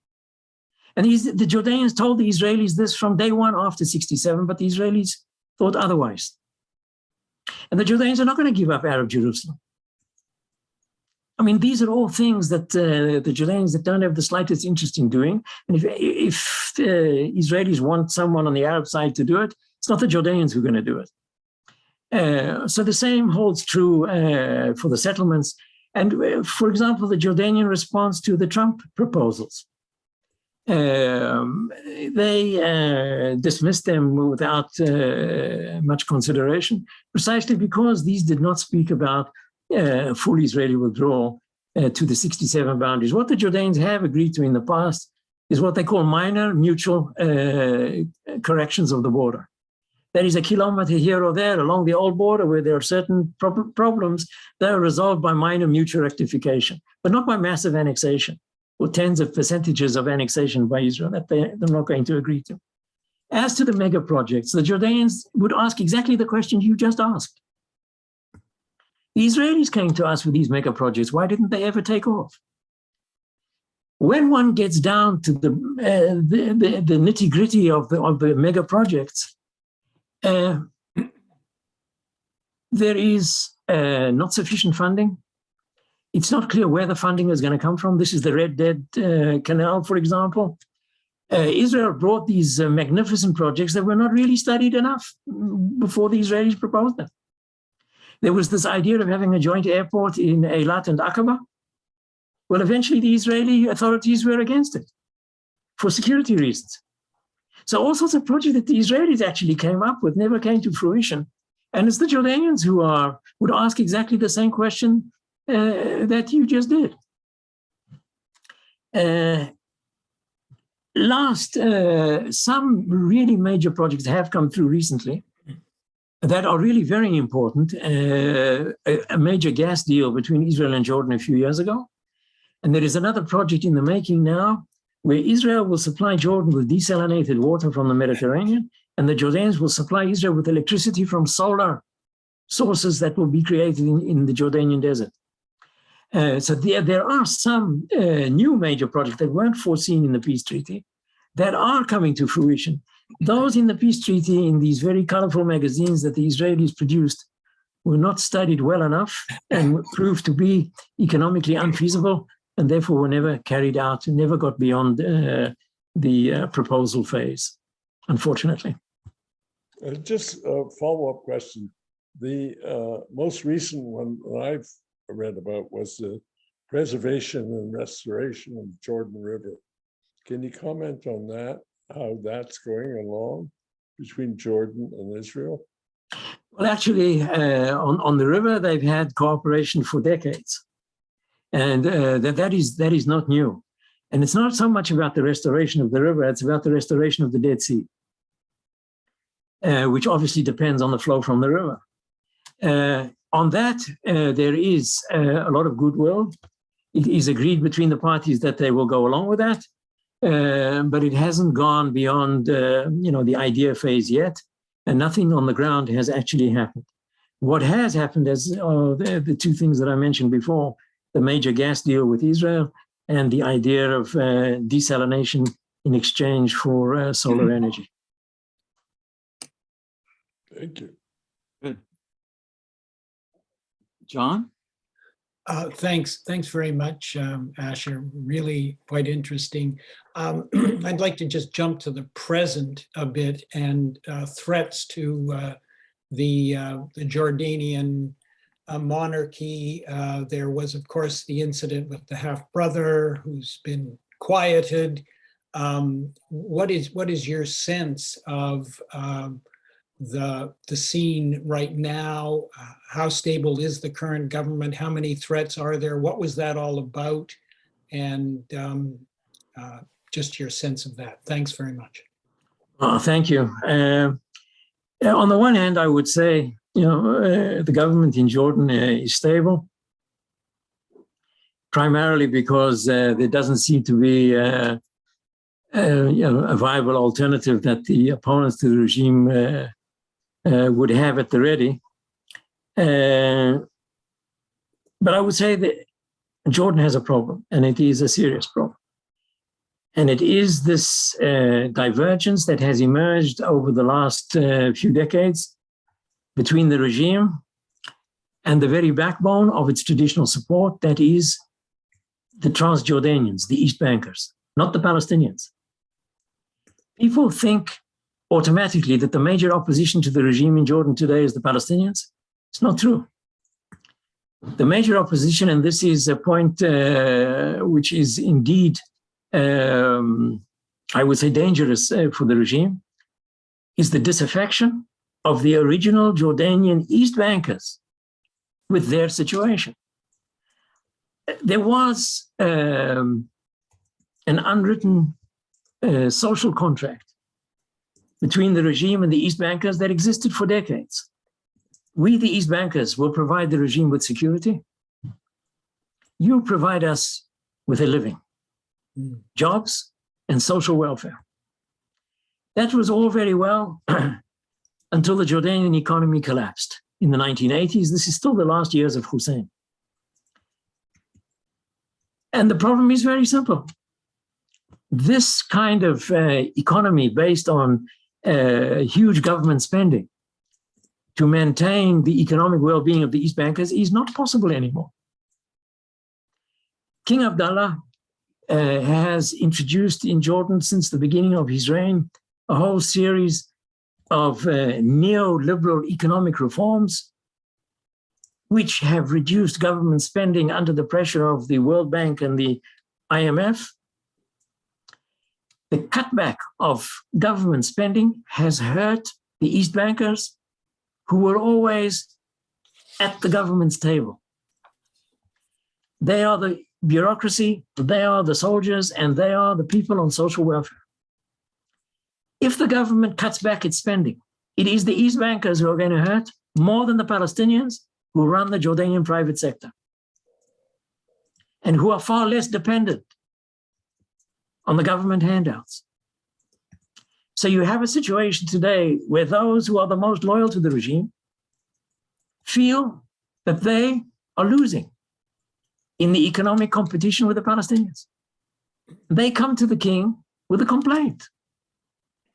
And the Jordanians told the Israelis this from day one after 67, but the Israelis thought otherwise. And the Jordanians are not going to give up Arab Jerusalem. I mean, these are all things that the Jordanians that don't have the slightest interest in doing. And if the Israelis want someone on the Arab side to do it, it's not the Jordanians who are going to do it. So the same holds true for the settlements. And for example, the Jordanian response to the Trump proposals. They dismissed them without much consideration, precisely because these did not speak about full Israeli withdrawal to the 67 boundaries. What the Jordanians have agreed to in the past is what they call minor mutual corrections of the border. There is a kilometer here or there along the old border where there are certain problems that are resolved by minor mutual rectification, but not by massive annexation or tens of percentages of annexation by Israel that they're not going to agree to. As to the mega projects, the Jordanians would ask exactly the question you just asked. The Israelis came to us with these mega projects. Why didn't they ever take off? When one gets down to the nitty-gritty of the mega projects, there is not sufficient funding. It's not clear where the funding is going to come from. This is the Red Dead Canal, for example. Israel brought these magnificent projects that were not really studied enough before the Israelis proposed them. There was this idea of having a joint airport in Eilat and Aqaba. Well, eventually the Israeli authorities were against it for security reasons. So all sorts of projects that the Israelis actually came up with never came to fruition. And it's the Jordanians who would ask exactly the same question that you just did. Some really major projects have come through recently that are really very important. A major gas deal between Israel and Jordan a few years ago. And there is another project in the making now where Israel will supply Jordan with desalinated water from the Mediterranean, and the Jordanians will supply Israel with electricity from solar sources that will be created in the Jordanian desert. So there are some new major projects that weren't foreseen in the peace treaty that are coming to fruition. Those in the peace treaty, in these very colorful magazines that the Israelis produced, were not studied well enough and proved to be economically unfeasible, and therefore were never carried out and never got beyond the proposal phase, unfortunately. Just a follow-up question. The most recent one that I've read about was the preservation and restoration of the Jordan River. Can you comment on that, how that's going along between Jordan and Israel? Well, actually, on the river, they've had cooperation for decades. And that is not new. And it's not so much about the restoration of the river, it's about the restoration of the Dead Sea, which obviously depends on the flow from the river. On that, there is a lot of goodwill. It is agreed between the parties that they will go along with that, but it hasn't gone beyond the idea phase yet, and nothing on the ground has actually happened. What has happened is the two things that I mentioned before: the major gas deal with Israel and the idea of desalination in exchange for solar energy. Thank you. Good. John? Thanks very much, Asher. Really quite interesting. I'd like to just jump to the present a bit and threats to the Jordanian monarchy. There was, of course, the incident with the half-brother who's been quieted. What is your sense of the scene right now? How stable is the current government? How many threats are there? What was that all about? And just your sense of that. Thanks very much. Thank you. On the one hand, I would say, the government in Jordan is stable, primarily because there doesn't seem to be a viable alternative that the opponents to the regime would have at the ready. But I would say that Jordan has a problem, and it is a serious problem. And it is this divergence that has emerged over the last few decades between the regime and the very backbone of its traditional support, that is the Transjordanians, the East Bankers, not the Palestinians. People think automatically that the major opposition to the regime in Jordan today is the Palestinians. It's not true. The major opposition, and this is a point which is indeed, I would say, dangerous for the regime, is the disaffection of the original Jordanian East Bankers with their situation. There was an unwritten social contract between the regime and the East Bankers that existed for decades. We, the East Bankers, will provide the regime with security. You provide us with a living, jobs, and social welfare. That was all very well until the Jordanian economy collapsed in the 1980s. This is still the last years of Hussein. And the problem is very simple. This kind of economy based on huge government spending to maintain the economic well-being of the East Bankers is not possible anymore. King Abdullah has introduced in Jordan since the beginning of his reign a whole series of neoliberal economic reforms which have reduced government spending under the pressure of the World Bank and the IMF. The cutback of government spending has hurt the East Bankers, who were always at the government's table. They are the bureaucracy, they are the soldiers, and they are the people on social welfare. If the government cuts back its spending, it is the East Bankers who are going to hurt more than the Palestinians who run the Jordanian private sector and who are far less dependent on the government handouts. So you have a situation today where those who are the most loyal to the regime feel that they are losing in the economic competition with the Palestinians. They come to the king with a complaint.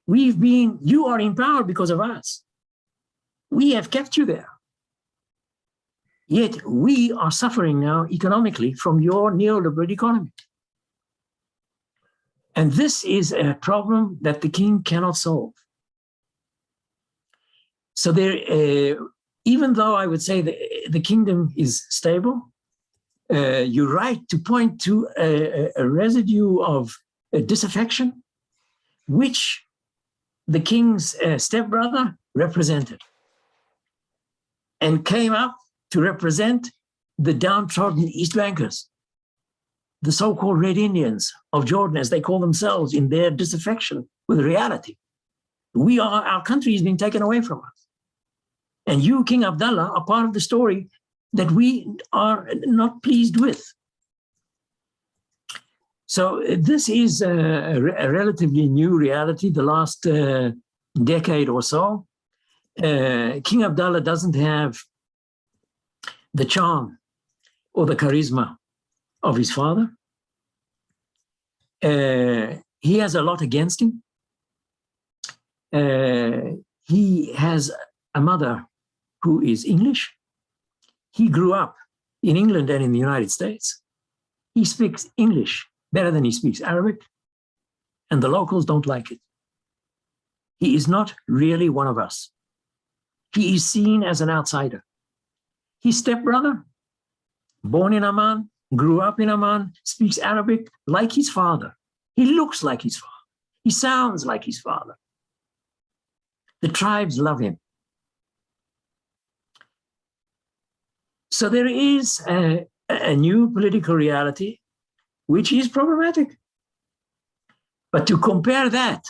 You are in power because of us. We have kept you there. Yet we are suffering now economically from your neoliberal economy. And this is a problem that the king cannot solve. So even though I would say that the kingdom is stable, you're right to point to a residue of disaffection, which the king's stepbrother represented and came up to represent the downtrodden East Bankers, the so-called Red Indians of Jordan, as they call themselves, in their disaffection with reality. Our country is being taken away from us. And you, King Abdullah, are part of the story that we are not pleased with. So this is a relatively new reality, the last decade or so. King Abdullah doesn't have the charm or the charisma of his father. He has a lot against him. He has a mother who is English. He grew up in England and in the United States. He speaks English better than he speaks Arabic, and the locals don't like it. He is not really one of us. He is seen as an outsider. His stepbrother, born in Amman, grew up in Amman, speaks Arabic like his father. He looks like his father. He sounds like his father. The tribes love him. So there is a new political reality which is problematic. But to compare that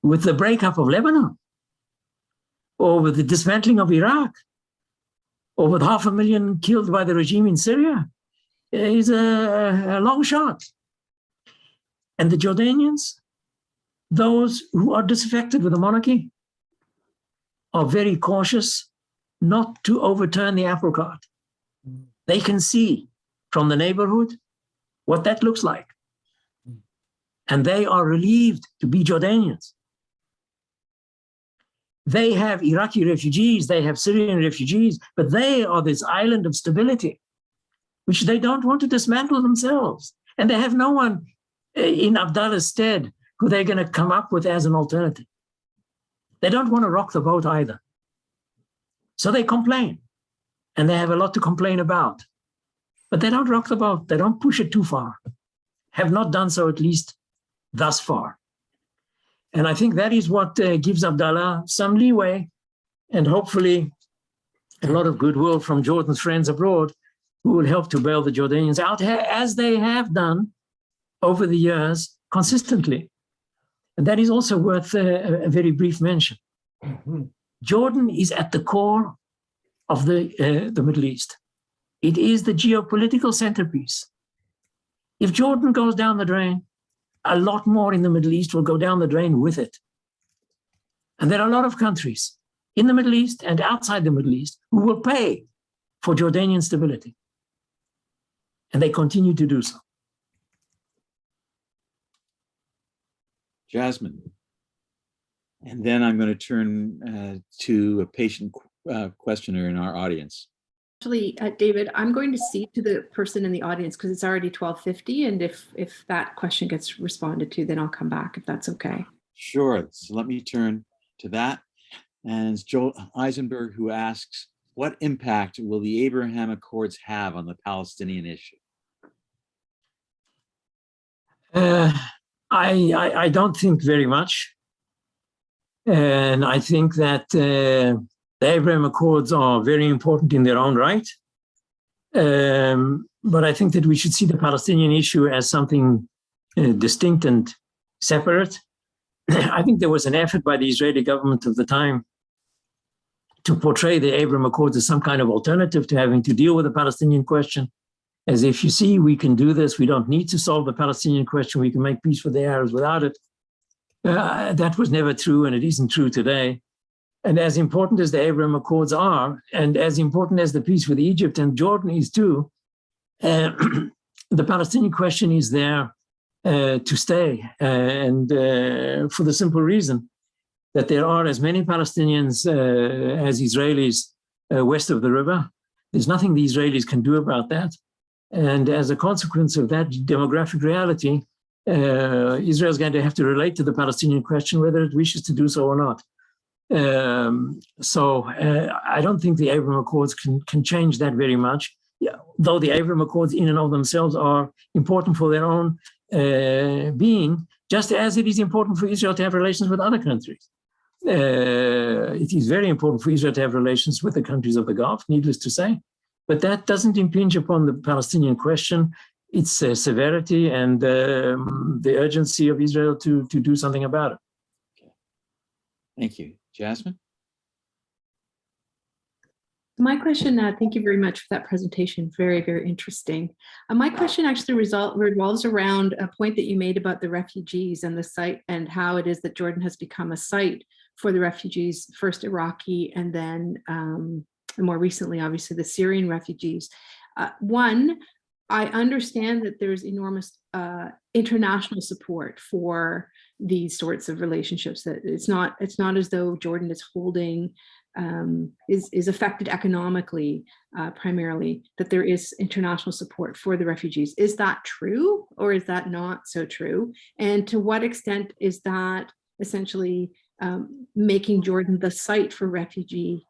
with the breakup of Lebanon, or with the dismantling of Iraq, or with 500,000 killed by the regime in Syria, is a long shot. And the Jordanians, those who are disaffected with the monarchy, are very cautious not to overturn the apple cart. They can see from the neighborhood what that looks like. And they are relieved to be Jordanians. They have Iraqi refugees, they have Syrian refugees, but they are this island of stability, which they don't want to dismantle themselves. And they have no one in Abdullah's stead who they're going to come up with as an alternative. They don't want to rock the boat either. So they complain, and they have a lot to complain about. But they don't rock the boat, they don't push it too far, have not done so at least thus far. And I think that is what gives Abdullah some leeway, and hopefully a lot of goodwill from Jordan's friends abroad who will help to bail the Jordanians out, as they have done over the years consistently. And that is also worth a very brief mention. Mm-hmm. Jordan is at the core of the Middle East. It is the geopolitical centerpiece. If Jordan goes down the drain, a lot more in the Middle East will go down the drain with it. And there are a lot of countries in the Middle East and outside the Middle East who will pay for Jordanian stability. And they continue to do so. Jasmine. And then I'm going to turn to a patient questioner in our audience. Actually, David, I'm going to cede to the person in the audience because it's already 12:50. And if that question gets responded to, then I'll come back if that's okay. Sure. So let me turn to that. And it's Joel Eisenberg who asks, what impact will the Abraham Accords have on the Palestinian issue? I don't think very much. And I think that the Abraham Accords are very important in their own right. But I think that we should see the Palestinian issue as something distinct and separate. I think there was an effort by the Israeli government of the time to portray the Abraham Accords as some kind of alternative to having to deal with the Palestinian question, as if, you see, we can do this, we don't need to solve the Palestinian question, we can make peace with the Arabs without it. That was never true, and it isn't true today. And as important as the Abraham Accords are, and as important as the peace with Egypt and Jordan is too, the Palestinian question is there to stay, and for the simple reason that there are as many Palestinians as Israelis west of the river. There's nothing the Israelis can do about that. And as a consequence of that demographic reality, Israel is going to have to relate to the Palestinian question whether it wishes to do so or not. I don't think the Abraham Accords can change that very much, though the Abraham Accords in and of themselves are important for their own being, just as it is important for Israel to have relations with other countries. It is very important for Israel to have relations with the countries of the Gulf, needless to say, but that doesn't impinge upon the Palestinian question, its severity and the urgency of Israel to do something about it. Okay. Thank you. Jasmine? My question, thank you very much for that presentation. Very, very interesting. My question actually revolves around a point that you made about the refugees and the site and how it is that Jordan has become a site for the refugees, first Iraqi and then more recently, obviously, the Syrian refugees. One, I understand that there's enormous international support for these sorts of relationships, that it's not as though Jordan is holding is affected economically primarily, that there is international support for the refugees. Is that true, or is that not so true? And to what extent is that essentially making Jordan the site for refugee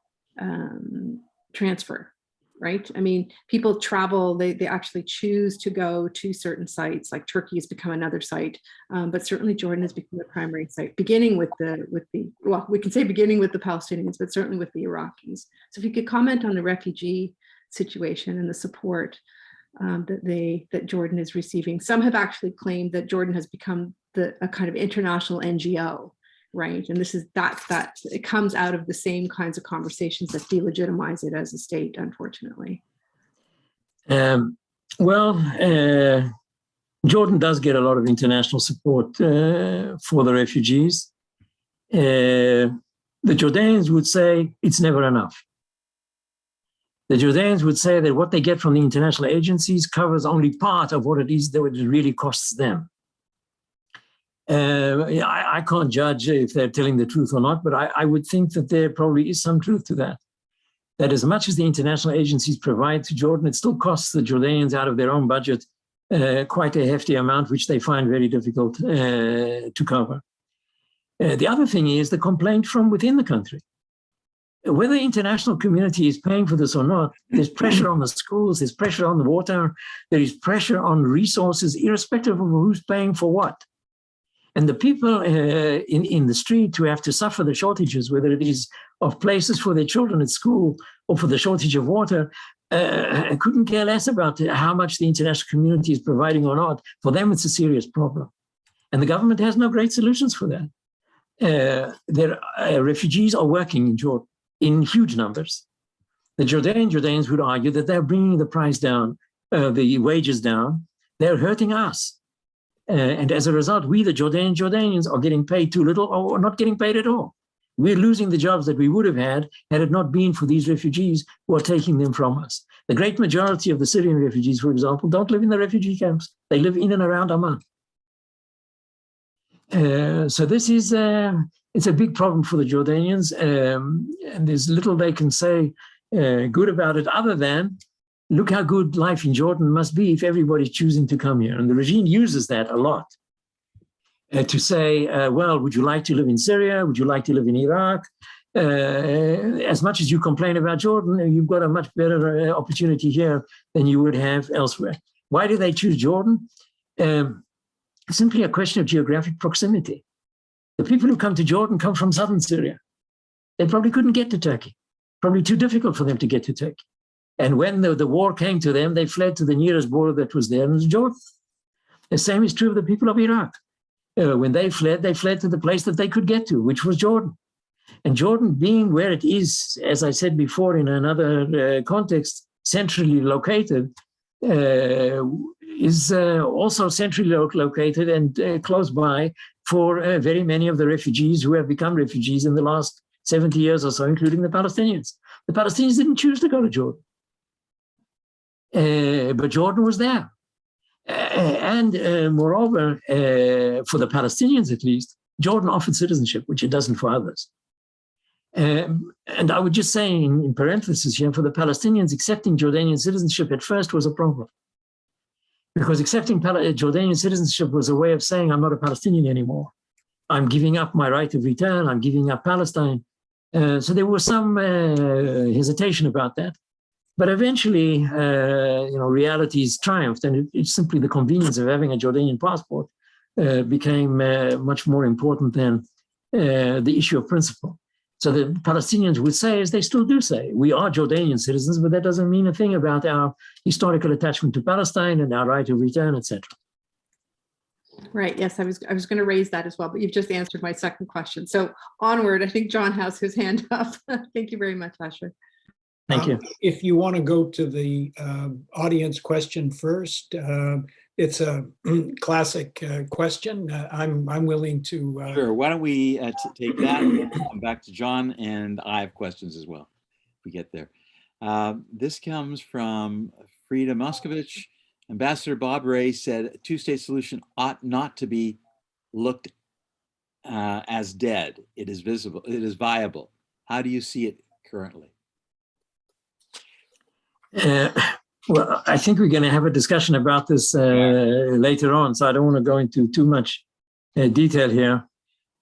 transfer? Right? I mean, people travel, they actually choose to go to certain sites, like Turkey has become another site, but certainly Jordan has become the primary site, beginning with well, we can say beginning with the Palestinians, but certainly with the Iraqis. So if you could comment on the refugee situation and the support that Jordan is receiving. Some have actually claimed that Jordan has become a kind of international NGO, right? And this is that it comes out of the same kinds of conversations that delegitimize it as a state, unfortunately. Jordan does get a lot of international support for the refugees. The Jordanians would say it's never enough. The Jordanians would say that what they get from the international agencies covers only part of what it is that it really costs them. I can't judge if they're telling the truth or not, but I would think that there probably is some truth to that. That as much as the international agencies provide to Jordan, it still costs the Jordanians out of their own budget quite a hefty amount, which they find very difficult to cover. The other thing is the complaint from within the country. Whether the international community is paying for this or not, there's pressure on the schools, there's pressure on the water, there is pressure on resources, irrespective of who's paying for what. And the people in the street who have to suffer the shortages, whether it is of places for their children at school or for the shortage of water, couldn't care less about how much the international community is providing or not. For them, it's a serious problem. And the government has no great solutions for that. Refugees are working in Jordan in huge numbers. The Jordanians would argue that they're bringing the price down, the wages down. They're hurting us. And as a result, we, the Jordanians, are getting paid too little or not getting paid at all. We're losing the jobs that we would have had it not been for these refugees who are taking them from us. The great majority of the Syrian refugees, for example, don't live in the refugee camps. They live in and around Amman. So this is, it's a big problem for the Jordanians, and there's little they can say good about it other than, look how good life in Jordan must be if everybody's choosing to come here. And the regime uses that a lot to say, well, would you like to live in Syria? Would you like to live in Iraq? As much as you complain about Jordan, you've got a much better opportunity here than you would have elsewhere. Why do they choose Jordan? Simply a question of geographic proximity. The people who come to Jordan come from southern Syria. They probably couldn't get to Turkey. Probably too difficult for them to get to Turkey. And when the war came to them, they fled to the nearest border that was there, and it was Jordan. The same is true of the people of Iraq. When they fled to the place that they could get to, which was Jordan. And Jordan, being where it is, as I said before in another context, centrally located, is also centrally located and close by for very many of the refugees who have become refugees in the last 70 years or so, including the Palestinians. The Palestinians didn't choose to go to Jordan, but Jordan was there. And moreover, for the Palestinians at least, Jordan offered citizenship, which it doesn't for others. And I would just say in parentheses here, for the Palestinians, accepting Jordanian citizenship at first was a problem. Because accepting Jordanian citizenship was a way of saying, I'm not a Palestinian anymore. I'm giving up my right of return. I'm giving up Palestine. So there was some hesitation about that. But eventually, realities triumphed, and it's simply the convenience of having a Jordanian passport became much more important than the issue of principle. So the Palestinians would say, as they still do say, we are Jordanian citizens, but that doesn't mean a thing about our historical attachment to Palestine and our right of return, etc. Right. Yes, I was going to raise that as well, but you've just answered my second question. So onward, I think John has his hand up. Thank you very much, Asher. Thank you. If you want to go to the audience question first, it's a classic question. I'm willing to. Sure. Why don't we take that and come back to John, and I have questions as well if we get there. This comes from Frida Moscovich. Ambassador Bob Ray said a two-state solution ought not to be looked as dead. It is visible. It is viable. How do you see it currently? Well, I think we're going to have a discussion about this later on, so I don't want to go into too much detail here.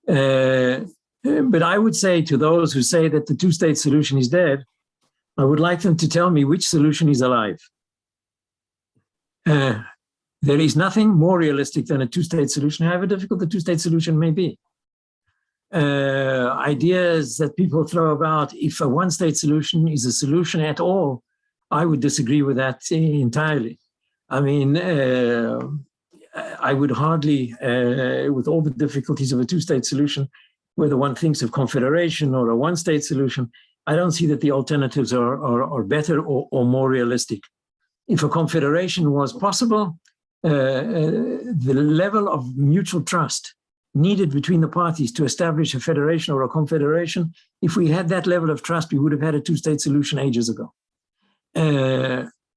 But I would say to those who say that the two-state solution is dead, I would like them to tell me which solution is alive. There is nothing more realistic than a two-state solution, however difficult the two-state solution may be. Ideas that people throw about, if a one-state solution is a solution at all, I would disagree with that entirely. I mean, I would hardly, with all the difficulties of a two-state solution, whether one thinks of confederation or a one-state solution, I don't see that the alternatives are better or more realistic. If a confederation was possible, the level of mutual trust needed between the parties to establish a federation or a confederation, if we had that level of trust, we would have had a two-state solution ages ago.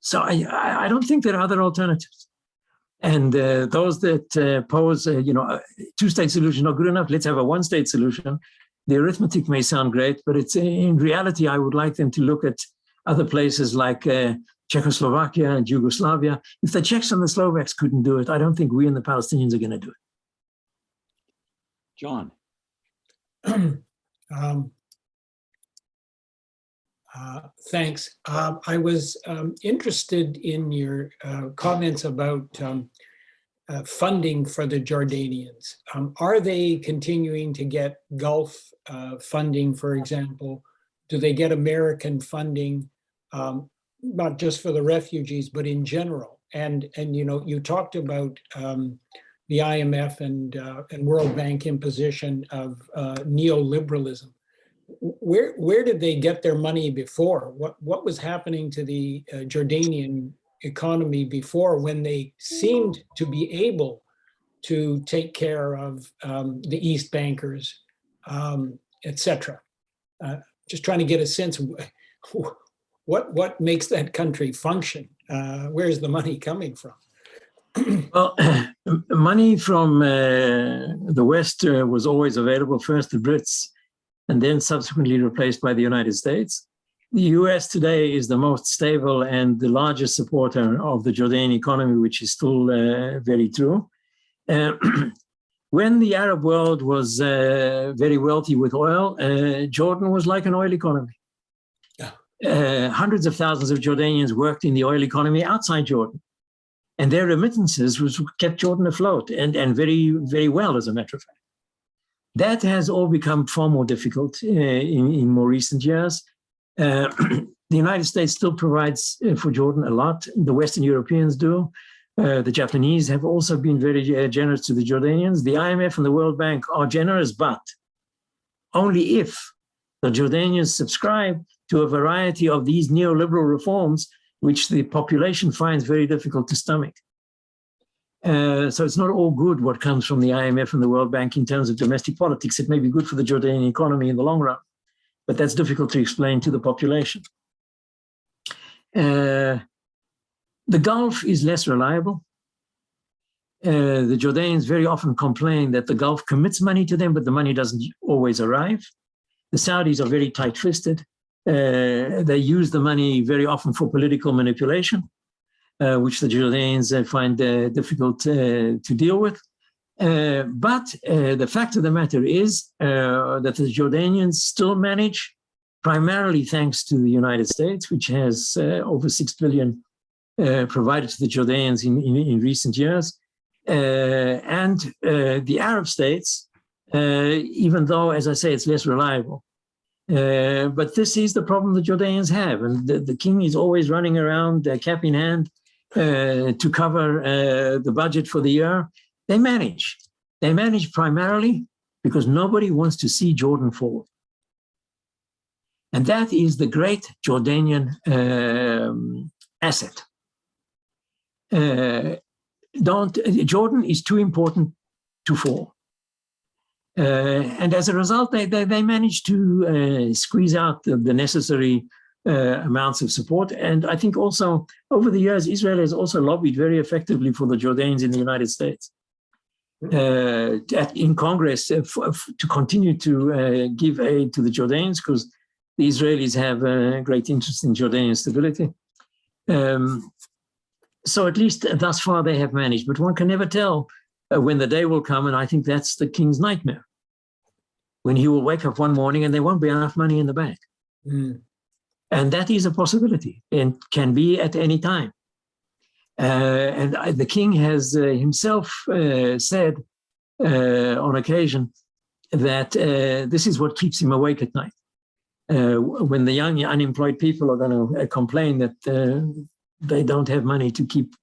So I don't think there are other alternatives. And those that pose, two-state solution not good enough, let's have a one-state solution. The arithmetic may sound great, but it's in reality, I would like them to look at other places like Czechoslovakia and Yugoslavia. If the Czechs and the Slovaks couldn't do it, I don't think we and the Palestinians are going to do it. John. Thanks. I was interested in your comments about funding for the Jordanians. Are they continuing to get Gulf funding, for example? Do they get American funding, not just for the refugees, but in general? And you talked about the IMF and World Bank imposition of neoliberalism. Where did they get their money before? What was happening to the Jordanian economy before, when they seemed to be able to take care of the East bankers, etc.? Just trying to get a sense of what makes that country function. Where's the money coming from? Well, money from the West was always available. First the Brits, and then subsequently replaced by the United States. The US today is the most stable and the largest supporter of the Jordanian economy, which is still very true. When the Arab world was very wealthy with oil, Jordan was like an oil economy. Hundreds of thousands of Jordanians worked in the oil economy outside Jordan, and their remittances kept Jordan afloat, and very, very well, as a matter of fact. That has all become far more difficult in more recent years. The United States still provides for Jordan a lot. The Western Europeans do. The Japanese have also been very generous to the Jordanians. The IMF and the World Bank are generous, but only if the Jordanians subscribe to a variety of these neoliberal reforms, which the population finds very difficult to stomach. So it's not all good what comes from the IMF and the World Bank in terms of domestic politics. It may be good for the Jordanian economy in the long run, but that's difficult to explain to the population. The Gulf is less reliable. The Jordanians very often complain that the Gulf commits money to them, but the money doesn't always arrive. The Saudis are very tight-fisted. They use the money very often for political manipulation, which the Jordanians find difficult to deal with. But the fact of the matter is that the Jordanians still manage, primarily thanks to the United States, which has over $6 billion provided to the Jordanians in recent years, and the Arab states, even though, as I say, it's less reliable. But this is the problem the Jordanians have, and the king is always running around cap in hand to cover the budget for the year. They manage. They manage primarily because nobody wants to see Jordan fall. And that is the great Jordanian asset. Jordan is too important to fall. And as a result, they managed to squeeze out the necessary amounts of support. And I think also over the years, Israel has also lobbied very effectively for the Jordanians in the United States. In Congress to continue to give aid to the Jordanians, because the Israelis have a great interest in Jordanian stability. So at least thus far they have managed, but one can never tell when the day will come, and I think that's the king's nightmare, when he will wake up one morning and there won't be enough money in the bank. Mm. And that is a possibility and can be at any time. And the king has himself said on occasion that this is what keeps him awake at night. When the young unemployed people are going to complain that they don't have money to keep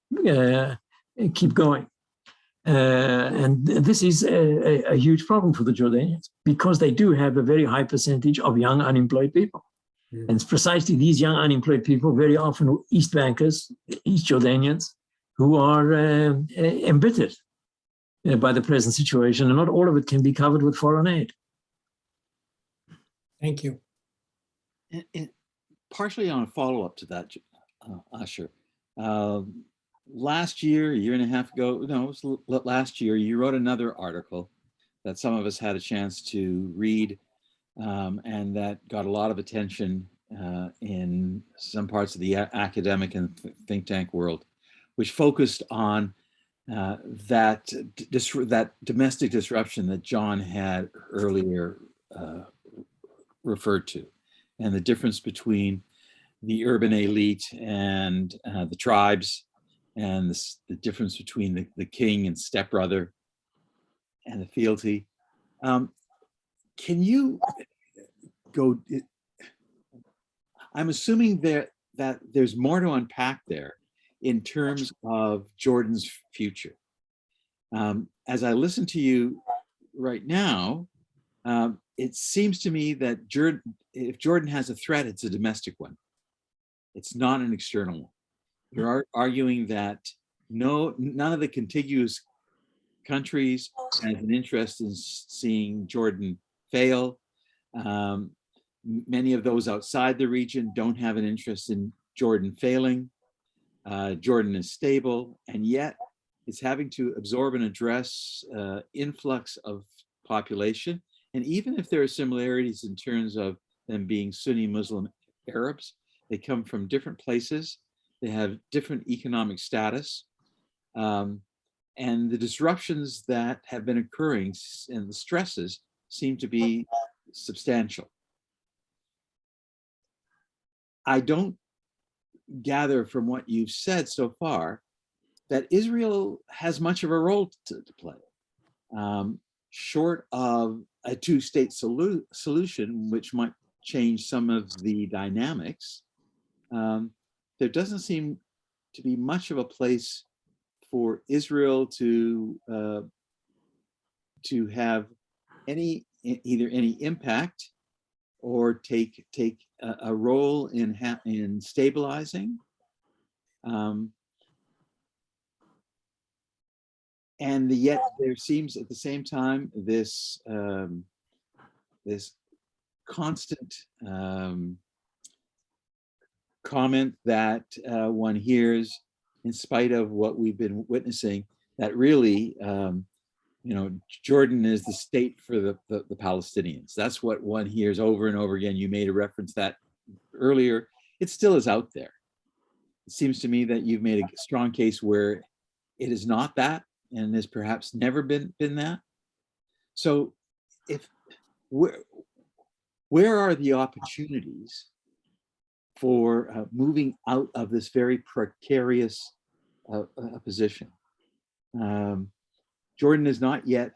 going. And this is a huge problem for the Jordanians because they do have a very high percentage of young unemployed people. Mm. And it's precisely these young unemployed people, very often East bankers, East Jordanians, who are embittered by the present situation, and not all of it can be covered with foreign aid. Thank you. And partially on a follow-up to that, Asher, last year, a year and a half ago, no, it was last year, you wrote another article that some of us had a chance to read, and that got a lot of attention in some parts of the academic and think tank world, which focused on that domestic disruption that John had earlier referred to, and the difference between the urban elite and the tribes, and the difference between the king and stepbrother and the fealty. Can you go, I'm assuming that there's more to unpack there in terms of Jordan's future. As I listen to you right now, it seems to me that if Jordan has a threat, it's a domestic one. It's not an external one. You're arguing that none of the contiguous countries has an interest in seeing Jordan fail. Many of those outside the region don't have an interest in Jordan failing. Jordan is stable, and yet it's having to absorb and address influx of population. And even if there are similarities in terms of them being Sunni Muslim Arabs, they come from different places. They have different economic status. And the disruptions that have been occurring and the stresses seem to be substantial. I don't gather from what you've said so far that Israel has much of a role to play, short of a two-state solution, which might change some of the dynamics. there doesn't seem to be much of a place for Israel to have either any impact or take a role in stabilizing. And yet there seems at the same time this this constant comment that one hears, in spite of what we've been witnessing, that really, Jordan is the state for the Palestinians. That's what one hears over and over again. You made a reference that earlier. It still is out there. It seems to me that you've made a strong case where it is not that, and has perhaps never been that. So, where are the opportunities for moving out of this very precarious position? Jordan is not yet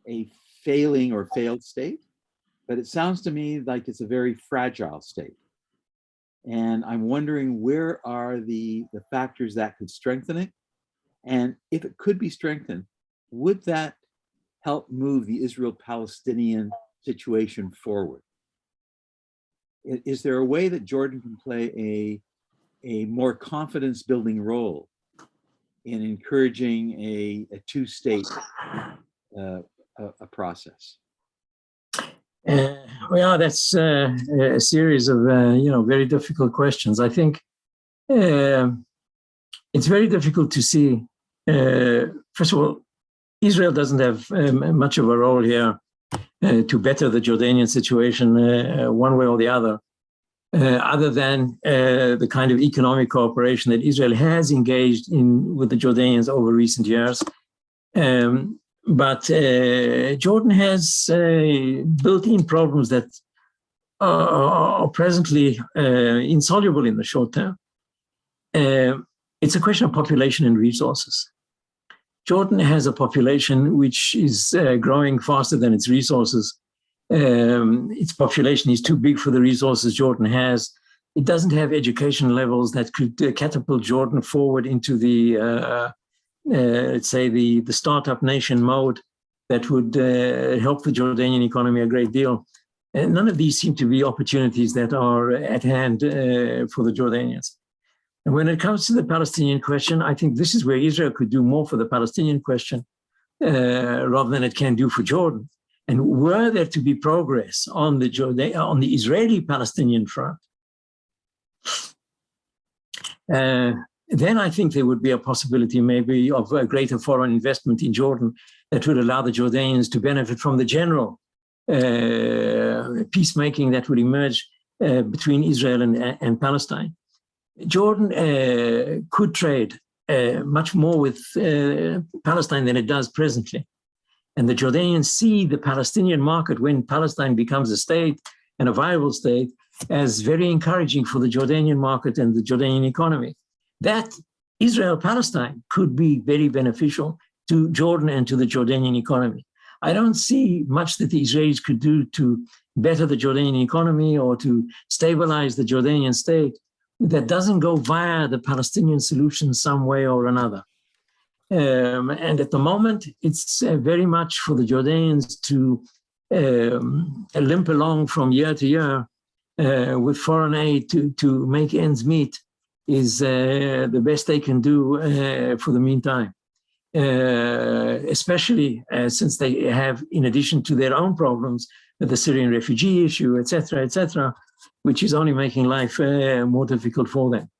a failing or failed state, but it sounds to me like it's a very fragile state. And I'm wondering, where are the factors that could strengthen it? And if it could be strengthened, would that help move the Israel-Palestinian situation forward? Is there a way that Jordan can play a more confidence-building role in encouraging a two-state process? Well, that's a series of very difficult questions. I think it's very difficult to see. First of all, Israel doesn't have much of a role here to better the Jordanian situation one way or the other than the kind of economic cooperation that Israel has engaged in with the Jordanians over recent years. But Jordan has built-in problems that are presently insoluble in the short term. It's a question of population and resources. Jordan has a population which is growing faster than its resources. Its population is too big for the resources Jordan has. It doesn't have education levels that could catapult Jordan forward into the, let's say, the startup nation mode that would help the Jordanian economy a great deal. And none of these seem to be opportunities that are at hand for the Jordanians. And when it comes to the Palestinian question, I think this is where Israel could do more for the Palestinian question rather than it can do for Jordan. And were there to be progress on the Israeli-Palestinian front, then I think there would be a possibility maybe of a greater foreign investment in Jordan that would allow the Jordanians to benefit from the general peacemaking that would emerge between Israel and Palestine. Jordan could trade much more with Palestine than it does presently. And the Jordanians see the Palestinian market, when Palestine becomes a state and a viable state, as very encouraging for the Jordanian market and the Jordanian economy. That Israel-Palestine could be very beneficial to Jordan and to the Jordanian economy. I don't see much that the Israelis could do to better the Jordanian economy or to stabilize the Jordanian state that doesn't go via the Palestinian solution some way or another. And at the moment, it's very much for the Jordanians to limp along from year to year with foreign aid to make ends meet is the best they can do for the meantime. Especially since they have, in addition to their own problems, the Syrian refugee issue, et cetera, which is only making life more difficult for them.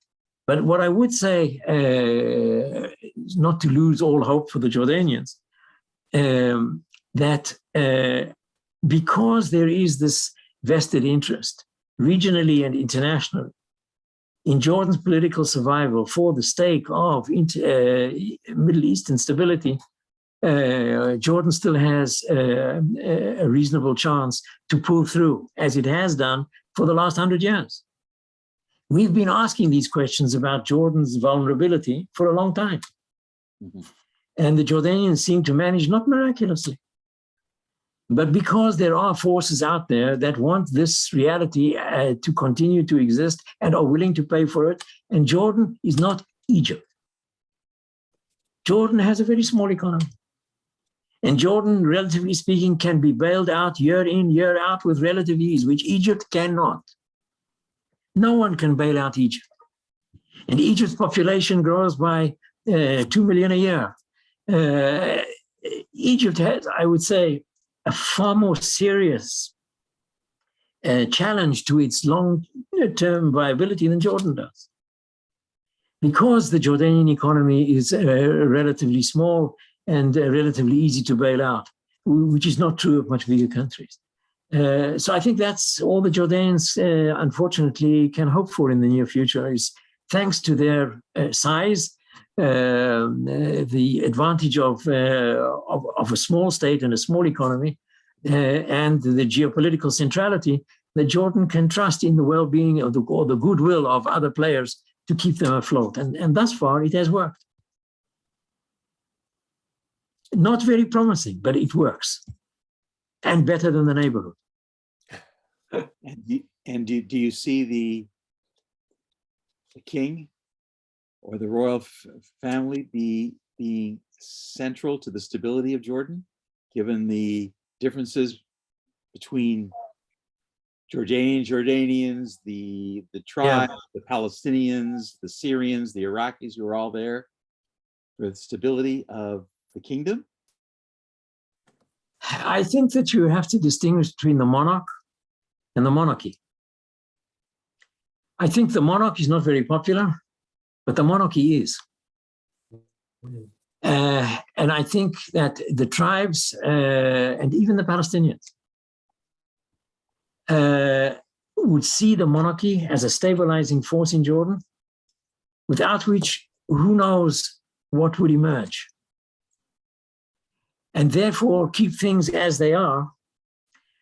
But what I would say, not to lose all hope for the Jordanians, that because there is this vested interest, regionally and internationally, in Jordan's political survival for the stake of Middle Eastern stability, Jordan still has a reasonable chance to pull through, as it has done for the last 100 years. We've been asking these questions about Jordan's vulnerability for a long time. Mm-hmm. And the Jordanians seem to manage, not miraculously, But because there are forces out there that want this reality to continue to exist and are willing to pay for it, and Jordan is not Egypt. Jordan has a very small economy. And Jordan, relatively speaking, can be bailed out year in, year out with relative ease, which Egypt cannot. No one can bail out Egypt. And Egypt's population grows by 2 million a year. Egypt has, I would say, a far more serious challenge to its long-term viability than Jordan does. Because the Jordanian economy is relatively small and relatively easy to bail out, which is not true of much bigger countries. So I think that's all the Jordanians, unfortunately, can hope for in the near future is thanks to their size, the advantage of a small state and a small economy, and the geopolitical centrality that Jordan can trust in the well-being of or the goodwill of other players to keep them afloat. And thus far, it has worked. Not very promising, but it works. And better than the neighborhood. And do you see the king or the royal family being central to the stability of Jordan, given the differences between Jordanians, the tribes, the Palestinians, the Syrians, the Iraqis who are all there for the stability of the kingdom? I think that you have to distinguish between the monarch and the monarchy. I think the monarch is not very popular, but the monarchy is. And I think that the tribes and even the Palestinians would see the monarchy as a stabilizing force in Jordan, without which, who knows what would emerge. And therefore keep things as they are,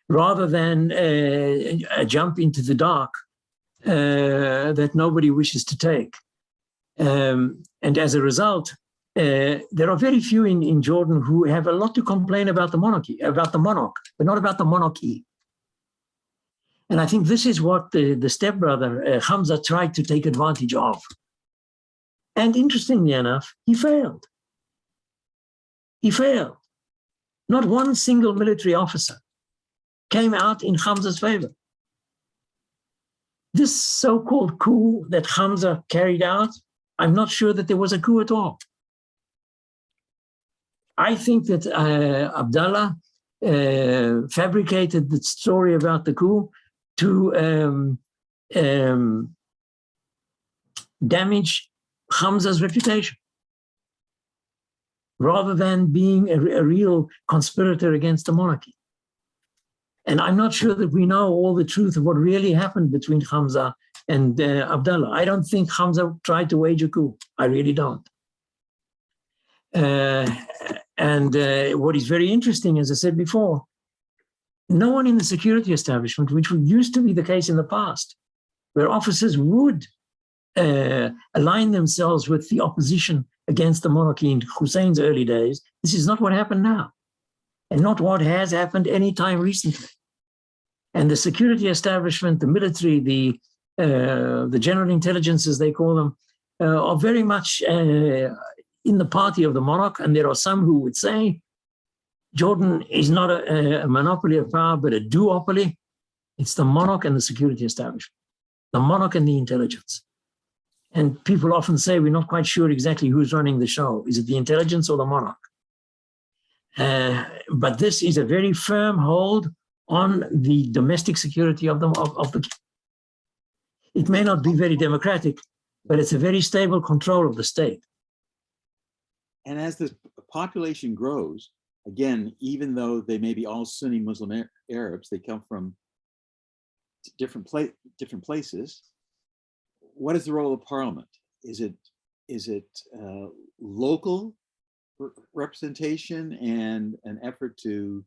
rather than a jump into the dark that nobody wishes to take. And as a result, there are very few in Jordan who have a lot to complain about the monarchy, about the monarch, but not about the monarchy. And I think this is what the stepbrother, Hamza, tried to take advantage of. And interestingly enough, he failed. He failed. Not one single military officer came out in Hamza's favor. This so-called coup that Hamza carried out, I'm not sure that there was a coup at all. I think that Abdallah fabricated the story about the coup to damage Hamza's reputation, rather than being a real conspirator against the monarchy. And I'm not sure that we know all the truth of what really happened between Hamza and Abdallah. I don't think Hamza tried to wage a coup. I really don't. What is very interesting, as I said before, no one in the security establishment, which used to be the case in the past, where officers would align themselves with the opposition against the monarchy in Hussein's early days, this is not what happened now, and not what has happened any time recently. And the security establishment, the military, the general intelligence, as they call them, are very much in the party of the monarch. And there are some who would say Jordan is not a monopoly of power, but a duopoly. It's the monarch and the security establishment, the monarch and the intelligence. And people often say we're not quite sure exactly who's running the show. Is it the intelligence or the monarch? But this is a very firm hold on the domestic security of the. It may not be very democratic, but it's a very stable control of the state. And as the population grows, again, even though they may be all Sunni Muslim Arabs, they come from different places. What is the role of parliament? Is it local representation and an effort to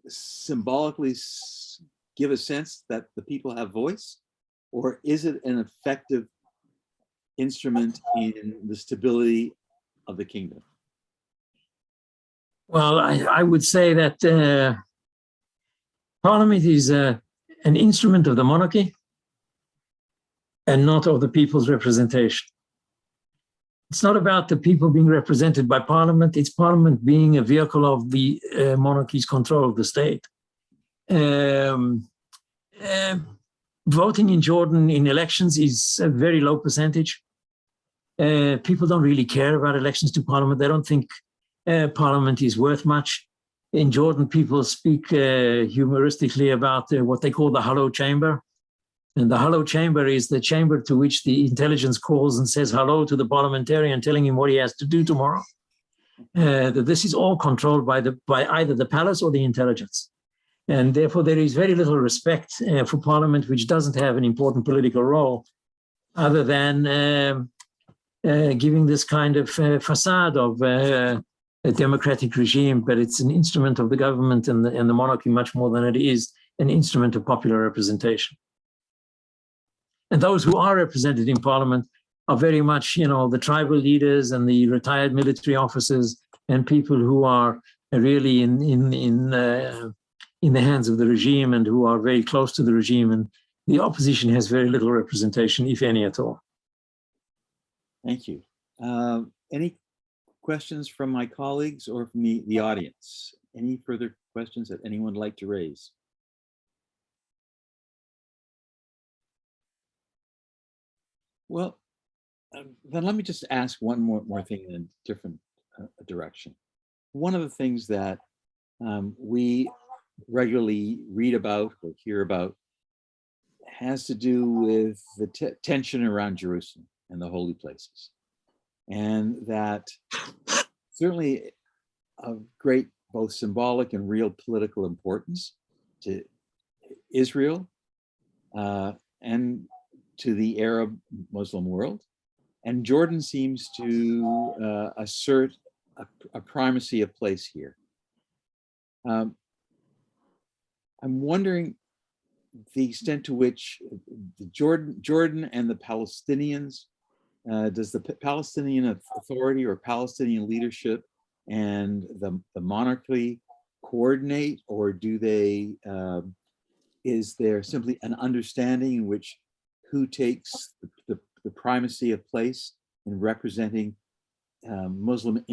symbolically give a sense that the people have voice, or is it an effective instrument in the stability of the kingdom? Well, I would say that Parliament is an instrument of the monarchy and not of the people's representation. It's not about the people being represented by Parliament. It's Parliament being a vehicle of the monarchy's control of the state. Voting in Jordan in elections is a very low percentage. People don't really care about elections to Parliament. They don't think Parliament is worth much. In Jordan, people speak humoristically about what they call the hollow chamber. And the hollow chamber is the chamber to which the intelligence calls and says hello to the parliamentarian, telling him what he has to do tomorrow. That this is all controlled by either the palace or the intelligence. And therefore, there is very little respect for Parliament, which doesn't have an important political role, other than giving this kind of facade of a democratic regime, but it's an instrument of the government and the monarchy much more than it is an instrument of popular representation. And those who are represented in Parliament are very much, the tribal leaders and the retired military officers and people who are really in the hands of the regime and who are very close to the regime. And the opposition has very little representation, if any at all. Thank you. Any questions from my colleagues or from the audience? Any further questions that anyone would like to raise? Well, then let me just ask one more thing in a different direction. One of the things that we regularly read about or hear about has to do with the tension around Jerusalem and the holy places. And that certainly of great both symbolic and real political importance to Israel and to the Arab Muslim world. And Jordan seems to assert a primacy of place here. I'm wondering the extent to which the Jordan and the Palestinians, does the Palestinian Authority or Palestinian leadership and the monarchy coordinate, or do they, is there simply an understanding in which who takes the primacy of place in representing Muslim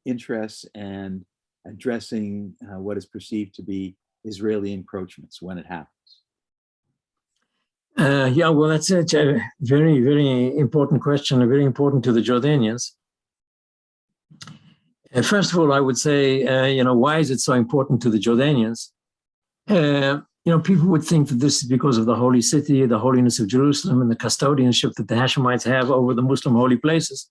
interests and addressing what is perceived to be Israeli encroachments when it happens? Yeah, well, that's a very, very important question, very important to the Jordanians. First of all, I would say, why is it so important to the Jordanians? People would think that this is because of the holy city, the holiness of Jerusalem, and the custodianship that the Hashemites have over the Muslim holy places,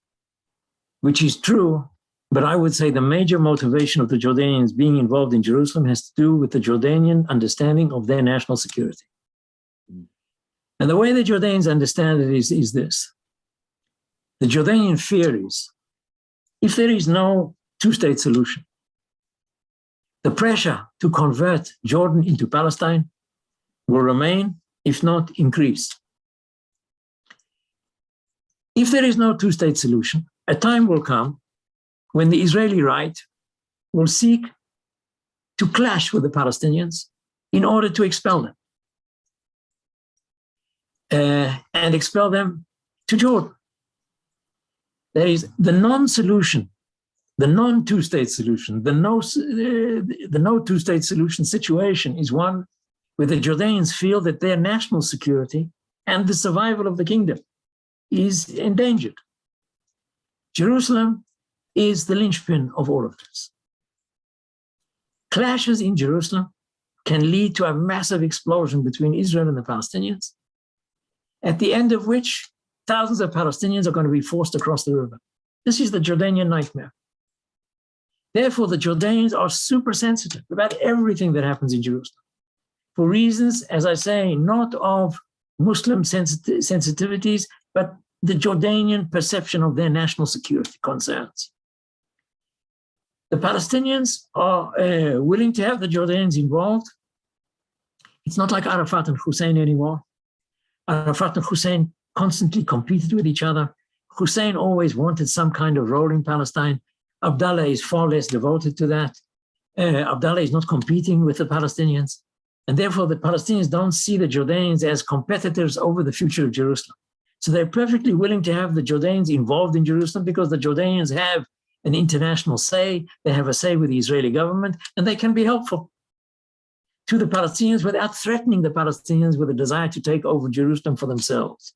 which is true. But I would say the major motivation of the Jordanians being involved in Jerusalem has to do with the Jordanian understanding of their national security. And the way the Jordanians understand it is this. The Jordanian fear is, if there is no two-state solution, the pressure to convert Jordan into Palestine will remain, if not increase. If there is no two-state solution, a time will come when the Israeli right will seek to clash with the Palestinians in order to expel them. And expel them to Jordan. That is the non-solution, the non-two-state solution, the no two-state solution situation is one where the Jordanians feel that their national security and the survival of the kingdom is endangered. Jerusalem is the linchpin of all of this. Clashes in Jerusalem can lead to a massive explosion between Israel and the Palestinians, at the end of which thousands of Palestinians are going to be forced across the river. This is the Jordanian nightmare. Therefore, the Jordanians are super sensitive about everything that happens in Jerusalem, for reasons, as I say, not of Muslim sensitivities, but the Jordanian perception of their national security concerns. The Palestinians are willing to have the Jordanians involved. It's not like Arafat and Hussein anymore. Arafat and Hussein constantly competed with each other. Hussein always wanted some kind of role in Palestine. Abdallah is far less devoted to that. Abdallah is not competing with the Palestinians. And therefore, the Palestinians don't see the Jordanians as competitors over the future of Jerusalem. So they're perfectly willing to have the Jordanians involved in Jerusalem because the Jordanians have an international say, they have a say with the Israeli government, and they can be helpful to the Palestinians without threatening the Palestinians with a desire to take over Jerusalem for themselves,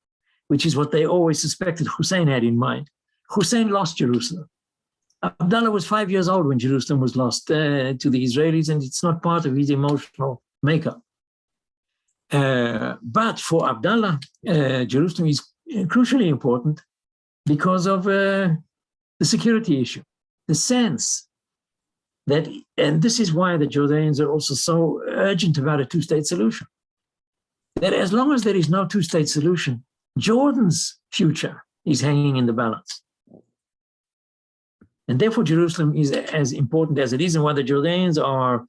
which is what they always suspected Hussein had in mind. Hussein lost Jerusalem. Abdallah was 5 years old when Jerusalem was lost to the Israelis, and it's not part of his emotional makeup. But for Abdallah, Jerusalem is crucially important because of the security issue, the sense that, and this is why the Jordanians are also so urgent about a two-state solution, that as long as there is no two-state solution, Jordan's future is hanging in the balance. And therefore, Jerusalem is as important as it is, and why the Jordanians are,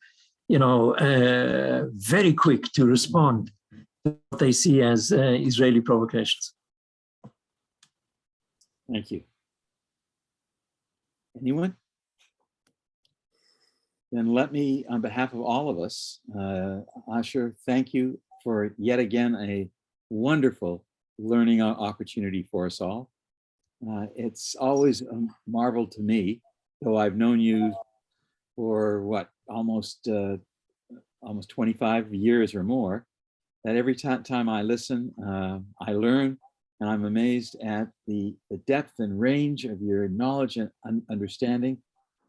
very quick to respond to what they see as Israeli provocations. Thank you. Anyone? Then let me, on behalf of all of us, Asher, thank you for yet again a wonderful learning opportunity for us all. It's always a marvel to me, though I've known you for what, almost 25 years or more, that every time I listen, I learn, and I'm amazed at the depth and range of your knowledge and understanding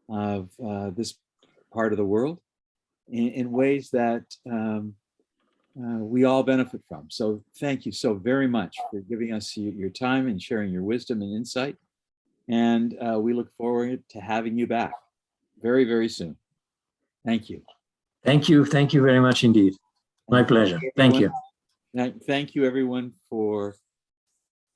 of this part of the world in ways that we all benefit from. So thank you so very much for giving us your time and sharing your wisdom and insight. And we look forward to having you back very, very soon. Thank you. Thank you. Thank you very much indeed. My pleasure. Thank you. Thank you, everyone, for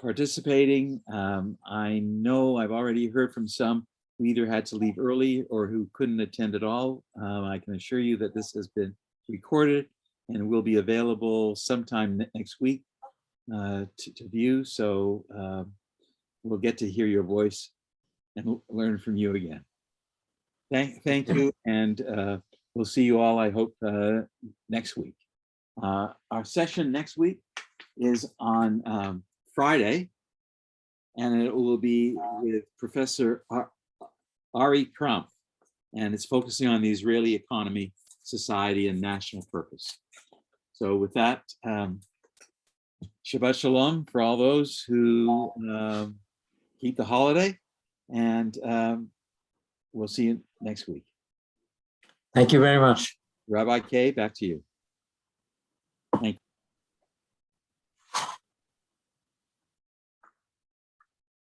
participating. I know I've already heard from some who either had to leave early or who couldn't attend at all. I can assure you that this has been recorded and will be available sometime next week to view. So we'll get to hear your voice and learn from you again. Thank you, and we'll see you all, I hope, next week. Our session next week is on Friday, and it will be with Professor Ari Trump, and it's focusing on the Israeli economy, society, and national purpose. So with that, Shabbat Shalom for all those who keep the holiday, and we'll see you next week. Thank you very much. Rabbi Kay, back to you. Thank you.